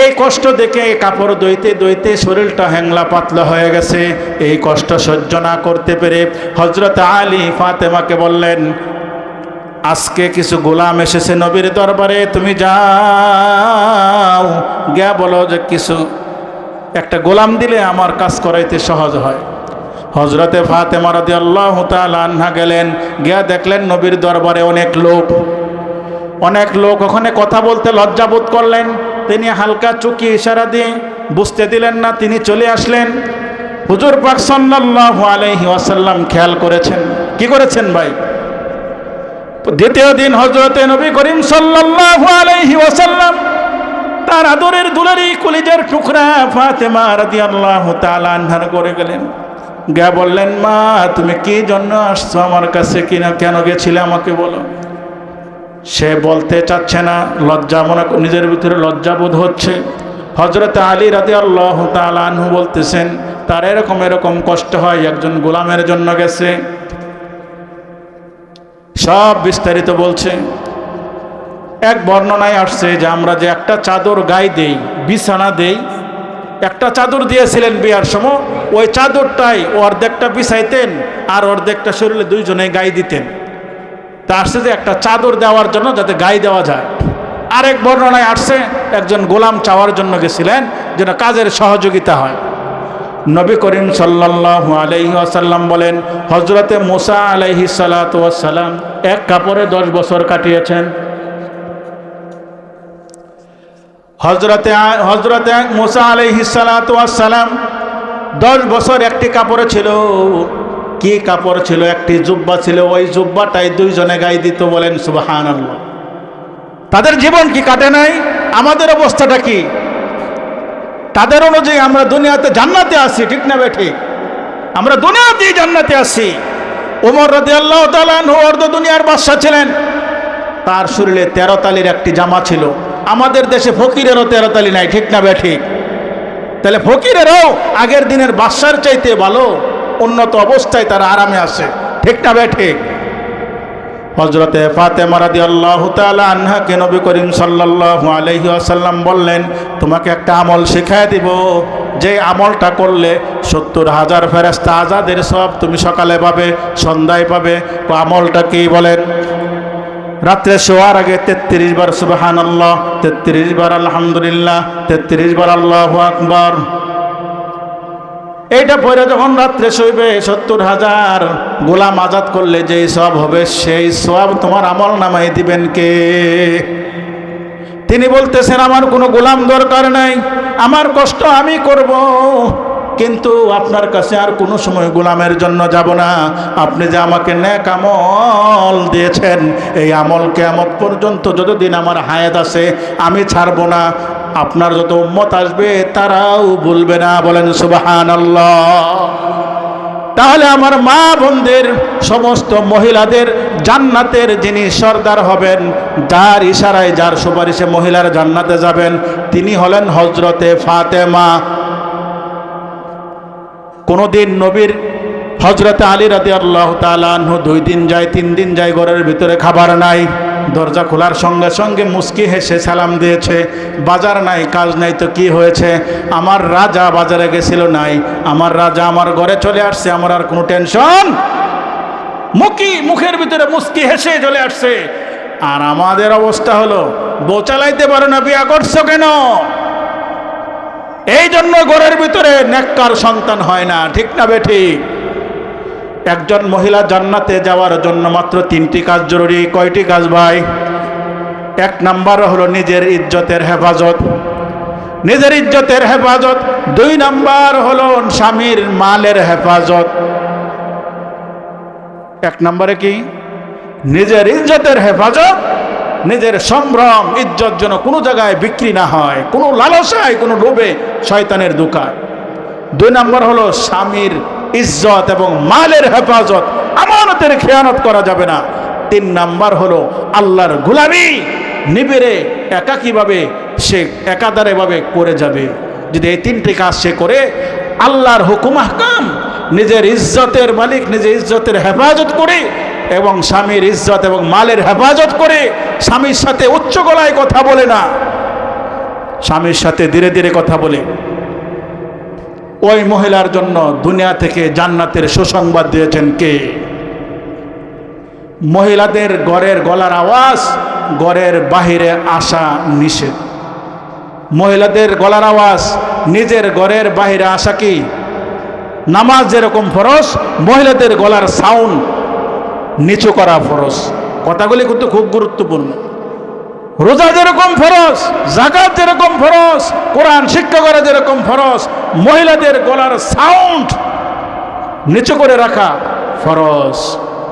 এই কষ্ট দেখে কাপড় ধুইতে শরীরটা হ্যাংলা পাতলা হয়ে গেছে। এই কষ্ট সহ্য না করতে পেরে হযরত আলী ফাতেমাকে বললেন, আজকে কিছু গোলাম এসেছে নবীর দরবারে, তুমি যাও গিয়া বলো যে কিছু একটা গোলাম দিলে আমার কাজ করাইতে সহজ হয়। হযরতে ফাতেমা রাদিয়াল্লাহু তাআলা আনহা গেলেন, গিয়া দেখলেন নবীর দরবারে অনেক লোক। অনেক লোক ওখানে কথা বলতে লজ্জাবোধ করলেন, তিনি হালকা চুকি ইশারা দিয়ে বুঝতে দিলেন না, তিনি চলে আসলেন। হুজুর পাক সাল্লাল্লাহু আলাইহি ওয়াসাল্লাম খেয়াল করেছেন। কি করেছেন ভাই? দ্বিতীয় দিন হযরতে নবী করিম সাল্লাল্লাহু আলাইহি ওয়াসাল্লাম তার আদরের দুলারি কলিজার টুকরা ফাতেমা রাদিয়াল্লাহু তাআলা আনহার করে গেলেন। গা বললেন, মা তুমি কি জন্য আসছো আমার কাছে, কিনা কেন গেছিলে আমাকে বলো। সে বলতে চাচ্ছে না, লজ্জা মনে নিজের ভিতরে লজ্জাবোধ হচ্ছে। হযরত আলী রাদিয়াল্লাহু তাআলা আনহু বলতেছেন, তার এরকম এরকম কষ্ট হয়, একজন গোলামের জন্য গেছে। সব বিস্তারিত বলছে। এক বর্ণনায় আসছে যে আমরা যে একটা চাদর গায়ে দেই, বিছানা দেই, একটা চাদর দিয়েছিলেন বিয়ার সময়, ওই চাদরটাই অর্ধেকটা বিছাইতেন আর অর্ধেকটা শরীরে দুইজনে গায়ে দিতেন। তা আসছে যে একটা চাদর দেওয়ার জন্য যাতে গায়ে দেওয়া যায়। আরেক বর্ণনায় আসছে একজন গোলাম চাওয়ার জন্য গেছিলেন যেন কাজের সহযোগিতা হয়। নবী করিম সাল্লাল্লাহু আলাইহি ওয়াসাল্লাম বলেন, হযরতে মুসা আলাইহিস সালাতু ওয়াস সালাম এক কাপড়ে 10 বছর কাটিয়েছেন। হযরতে মুসা আলাইহিস সালাতু ওয়াস সালাম 10 বছর একটি কাপড়ে ছিল। কি কাপড় ছিল? একটি জুব্বা ছিল। ওই জুব্বাটাই দুইজনে গায়ে দিত। বলেন সুবহানাল্লাহ। তাদের জীবন কি কাটে নাই? আমাদের অবস্থাটা কি? তাদের অনুযায়ী আমরা দুনিয়াতে জান্নাতে আছি, ঠিক না বেঠিক? আমরা দুনিয়াতেই জান্নাতে আছি। ওমর রাদিয়াল্লাহু তাআলা আনহু অর্ধ দুনিয়ার বাদশা ছিলেন। তার শরীরে 13 তালির একটি জামা ছিল। আমাদের দেশে ফকিরেরও 13 তালি নাই, ঠিক না বেঠিক? তাহলে ফকিরেরও আগের দিনের বাদশার চাইতে ভালো উন্নত অবস্থায় তারা আরামে আছে, ঠিক না বেঠিক? হযরতে ফাতেমা রাদিয়াল্লাহু তাআলা আনহাকে নবী করিম সাল্লাল্লাহু আলাইহি ওয়াসাল্লাম বললেন, তোমাকে একটা আমল শিখায় দিব, যে আমলটা করলে 70,000 ফেরেশতা আযাদের সওয়াব তুমি সকালে পাবে, সন্ধ্যায় পাবে। ও আমলটা কি বলেন? রাত্রে শোয়ার আগে 33 বার সুবহানাল্লাহ, 33 বার আলহামদুলিল্লাহ, 33 বার আল্লাহু আকবার। এইটা পরে যখন রাত্রে শুইবে, 70,000 গোলাম আজাদ করলে যেই সওয়াব হবে, সেই সওয়াব তোমার আমল নামায় দিবেন কে? তিনি বলতেছেন, আমার কোনো গোলাম দরকার নাই, আমার কষ্ট আমি করব, কিন্তু আপনার কাছে আর কোনো সময় গোলামের জন্য যাব না। আপনি যে আমাকে নেক আমল দিয়েছেন, এই আমল কিয়ামত পর্যন্ত যতদিন আমার হায়াত আছে আমি ছাড়ব না। আপনার যত উম্মত আসবে তারাও ভুলবে না। বলেন সুবহানাল্লাহ। তাহলে আমার মা বোনদের, সমস্ত মহিলাদের জান্নাতের যিনি সর্দার হবেন, যার ইশারায় যার সুপারিশে মহিলার জান্নাতে যাবেন, তিনি হলেন হযরতে ফাতেমা। কোনদিন নবীর হযরতে আলী রাদিয়াল্লাহু তাআলা আনহু 2 দিন যায় 3 দিন যায়, ঘরের ভিতরে খাবার নাই। দরজা খোলার সঙ্গে সঙ্গে মুস্কি হেসে সালাম দিয়েছে। বাজার নাই, কাজ নাই, তো কি হয়েছে? আমার রাজা বাজারে গেছিল, নাই, আমার রাজা আমার ঘরে চলে আসছে, আমার আর কোনো টেনশন। মুখের ভিতরে মুস্কি হেসে চলে আসছে। আর আমাদের অবস্থা হলো, বউ চালাইতে পারো না, বিয়া করছো কেন? এই জন্য ঘরের ভিতরে নেককার সন্তান হয় না, ঠিক না বেঠিক? একজন মহিলা জান্নাতে যাওয়ার জন্য মাত্র 3টি কাজ জরুরি। কয়টি কাজ ভাই? 1 নাম্বার হলো নিজের ইজ্জতের হেফাজত, নিজের ইজ্জতের হেফাজত। 2 নাম্বার হলো স্বামীর মালের হেফাজত। 1 নম্বরে কি? নিজের ইজ্জতের হেফাজত, নিজের সম্ভ্রম ইজ্জত যেন কোনো জায়গায় বিক্রি না হয়, কোনো লালসায়, কোনো লোভে, শয়তানের ধোঁকায়। 2 নাম্বার হলো স্বামীর ইজ্জত এবং মালের হেফাজত, আমানতের খেয়ানত করা যাবে না। 3 নাম্বার হলো আল্লাহর গোলামি, নিবিড়ে একাকীভাবে সে একাধারেভাবে করে যাবে। যদি এই 3টি কাজ সে করে, আল্লাহর হুকুম আহকাম, নিজের ইজ্জতের মালিক, নিজের ইজ্জতের হেফাজত করে এবং স্বামীর ইজ্জত এবং মালের হেফাজত করে, স্বামীর সাথে উচ্চ গলায় কথা বলে না, স্বামীর সাথে ধীরে ধীরে কথা বলে, ওই মহিলার জন্য দুনিয়া থেকে জান্নাতের সুসংবাদ দিয়েছেন কে? মহিলাদের ঘরের গলার আওয়াজ ঘরের বাহিরে আসা নিষেধ। মহিলাদের গলার আওয়াজ নিজের ঘরের বাহিরে আসা কি? নামাজ যেরকম ফরজ, মহিলাদের গলার সাউন্ড নিচু করা ফরজ। কথাগুলি কিন্তু খুব গুরুত্বপূর্ণ। রোজা যেরকম ফরজ, যাকাত যেরকম ফরজ, কোরআন শিক্ষা করা যেরকম ফরজ, মহিলাদের গলার সাউন্ড নিচু করে রাখা ফরজ।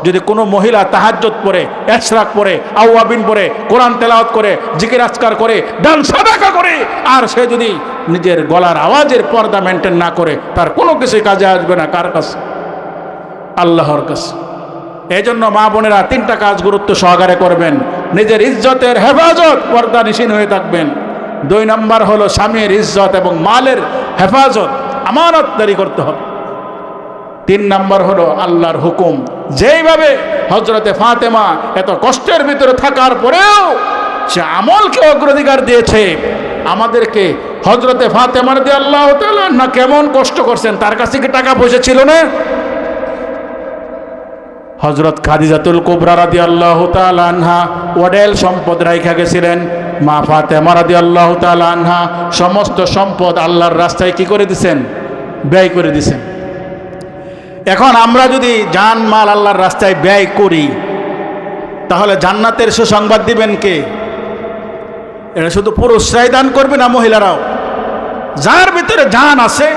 যদি কোনো মহিলা তাহাজ্জুদ পড়ে, ইশরাক পড়ে, আওয়াবিন পড়ে, কোরআন তেলাওয়াত করে, জিকির আজকার করে, দান সাদাকা করে, আর সে যদি নিজের গলার আওয়াজের পর্দা মেনটেন না করে, তার কোনো কিছুই কাজে আসবে না। কার কাছে? আল্লাহর কাছে। এই জন্য মা বোনেরা 3টা কাজ গুরুত্ব সহকারে করবেন। নিজের ইজ্জতের হেফাজত, পর্দা নিশীন হয়ে থাকবেন। 2 নম্বর হলো স্বামীর ইজ্জত এবং মালের হেফাজত, আমানতদারি করতে হবে। 3 নম্বর হলো আল্লাহর হুকুম। যেইভাবে হযরতে ফাতেমা এত কষ্টের ভিতরে থাকার পরেও সে আমলকে অগ্রাধিকার দিয়েছে, আমাদেরকে হযরতে ফাতেমা রাদিয়াল্লাহু তাআলা না কেমন কষ্ট করছেন, তার কাছে কি টাকা পয়সা ছিল না? হযরত খাদিজাতুল কুবরা রাদিয়াল্লাহু তাআলা আনহা ওয়াডেল সম্পদ রাইখা গেছিলেন। মা ফাতেমা রাদিয়াল্লাহু তাআলা আনহা সমস্ত সম্পদ আল্লাহর রাস্তায় কি করে দিয়েছেন? ব্যয় করে দিয়েছেন। এখন আমরা যদি জান মাল আল্লাহর রাস্তায় ব্যয় করি, তাহলে জান্নাতের সুসংবাদ দিবেন কে? এটা শুধু পুরুষরাই দান করবে না, মহিলারাও? যার ভিতরে জান আছে,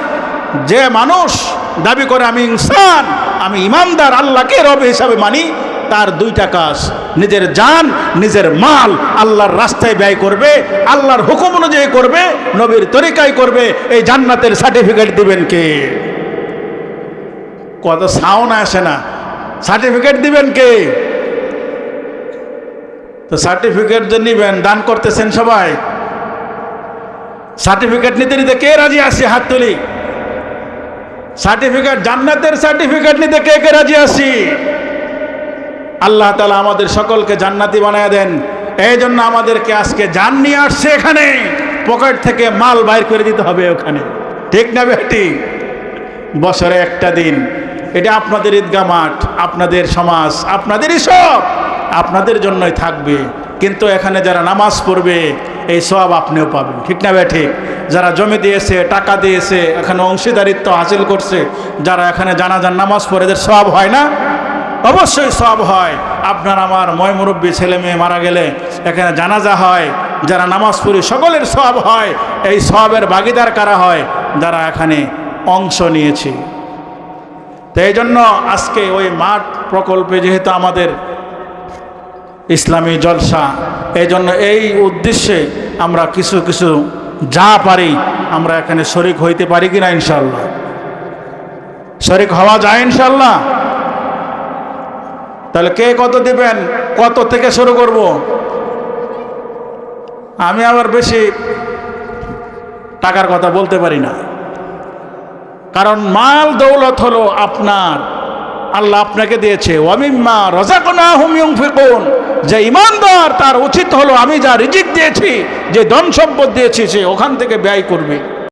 যে মানুষ দাবি করে আমি ইনসান, আমি ইমানদার, আল্লাহকে রব হিসাবে মানি, তার 2টা কাজ, নিজের জান, নিজের মাল আল্লাহর রাস্তায় ব্যয় করবে, আল্লাহর হুকুম অনুযায়ী করবে, নবীর তরিকায় করবে। এই জান্নাতের সার্টিফিকেট দিবেন কে? কত সাউন্ড আসে না, সার্টিফিকেট দিবেন কে? তো সার্টিফিকেট যে নিবেন, দান করতেছেন সবাই, সার্টিফিকেট নিতে নিতে কে রাজি আছে? হাত তুলি। সার্টিফিকেট, জান্নাতের সার্টিফিকেট নিতে কে কে রাজি আছি? আল্লাহ তাআলা আমাদের সকলকে জান্নাতি বানায় দেন। এই জন্য আমাদেরকে আজকে জান নিয়ে আসছে এখানে, পকেট থেকে মাল বাইর করে দিতে হবে ওখানে, ঠিক না বেটি? বছরে একটা দিন, এটা আপনাদের ঈদগাহ মাঠ, আপনাদের সমাজ, আপনাদেরই সব, আপনাদের জন্যই থাকবে। কিন্তু এখানে যারা নামাজ পড়বে, এই সব আপনিও পাবেন, ঠিক না বেটি? যারা জমি দিয়েছে, টাকা দিয়েছে, এখানে অংশীদারিত্ব হাসিল করছে, যারা এখানে জানাজার নামাজ পড়ে, এদের সব হয় না? অবশ্যই সব হয়। আপনার আমার ময়মুরব্বী ছেলে মেয়ে মারা গেলে এখানে জানাজা হয়, যারা নামাজ পড়ি সকলের সব হয়। এই সবের ভাগিদার কারা হয়? যারা এখানে অংশ নিয়েছে। তো এই জন্য আজকে ওই মাঠ প্রকল্পে যেহেতু আমাদের ইসলামী জলসা, এই জন্য এই উদ্দেশ্যে আমরা কিছু কিছু যা পারি আমরা এখানে শরিক হইতে পারি কিনা? ইনশাল্লাহ শরিক হওয়া যায় ইনশাল্লাহ। তাহলে কে কত দিবেন, কত থেকে শুরু করব? আমি আবার বেশি টাকার কথা বলতে পারি না, কারণ মাল দৌলত হলো আপনার, আল্লাহ আপনাকে দিয়েছে। ওয়ামিম্মা রাযাকনাহুম ইউনফিকুন, যে ইমানদার তার উচিত হলো আমি যা রিজিক দিয়েছি, যে ধন সম্পদ দিয়েছি, সে ওখান থেকে ব্যয় করবে।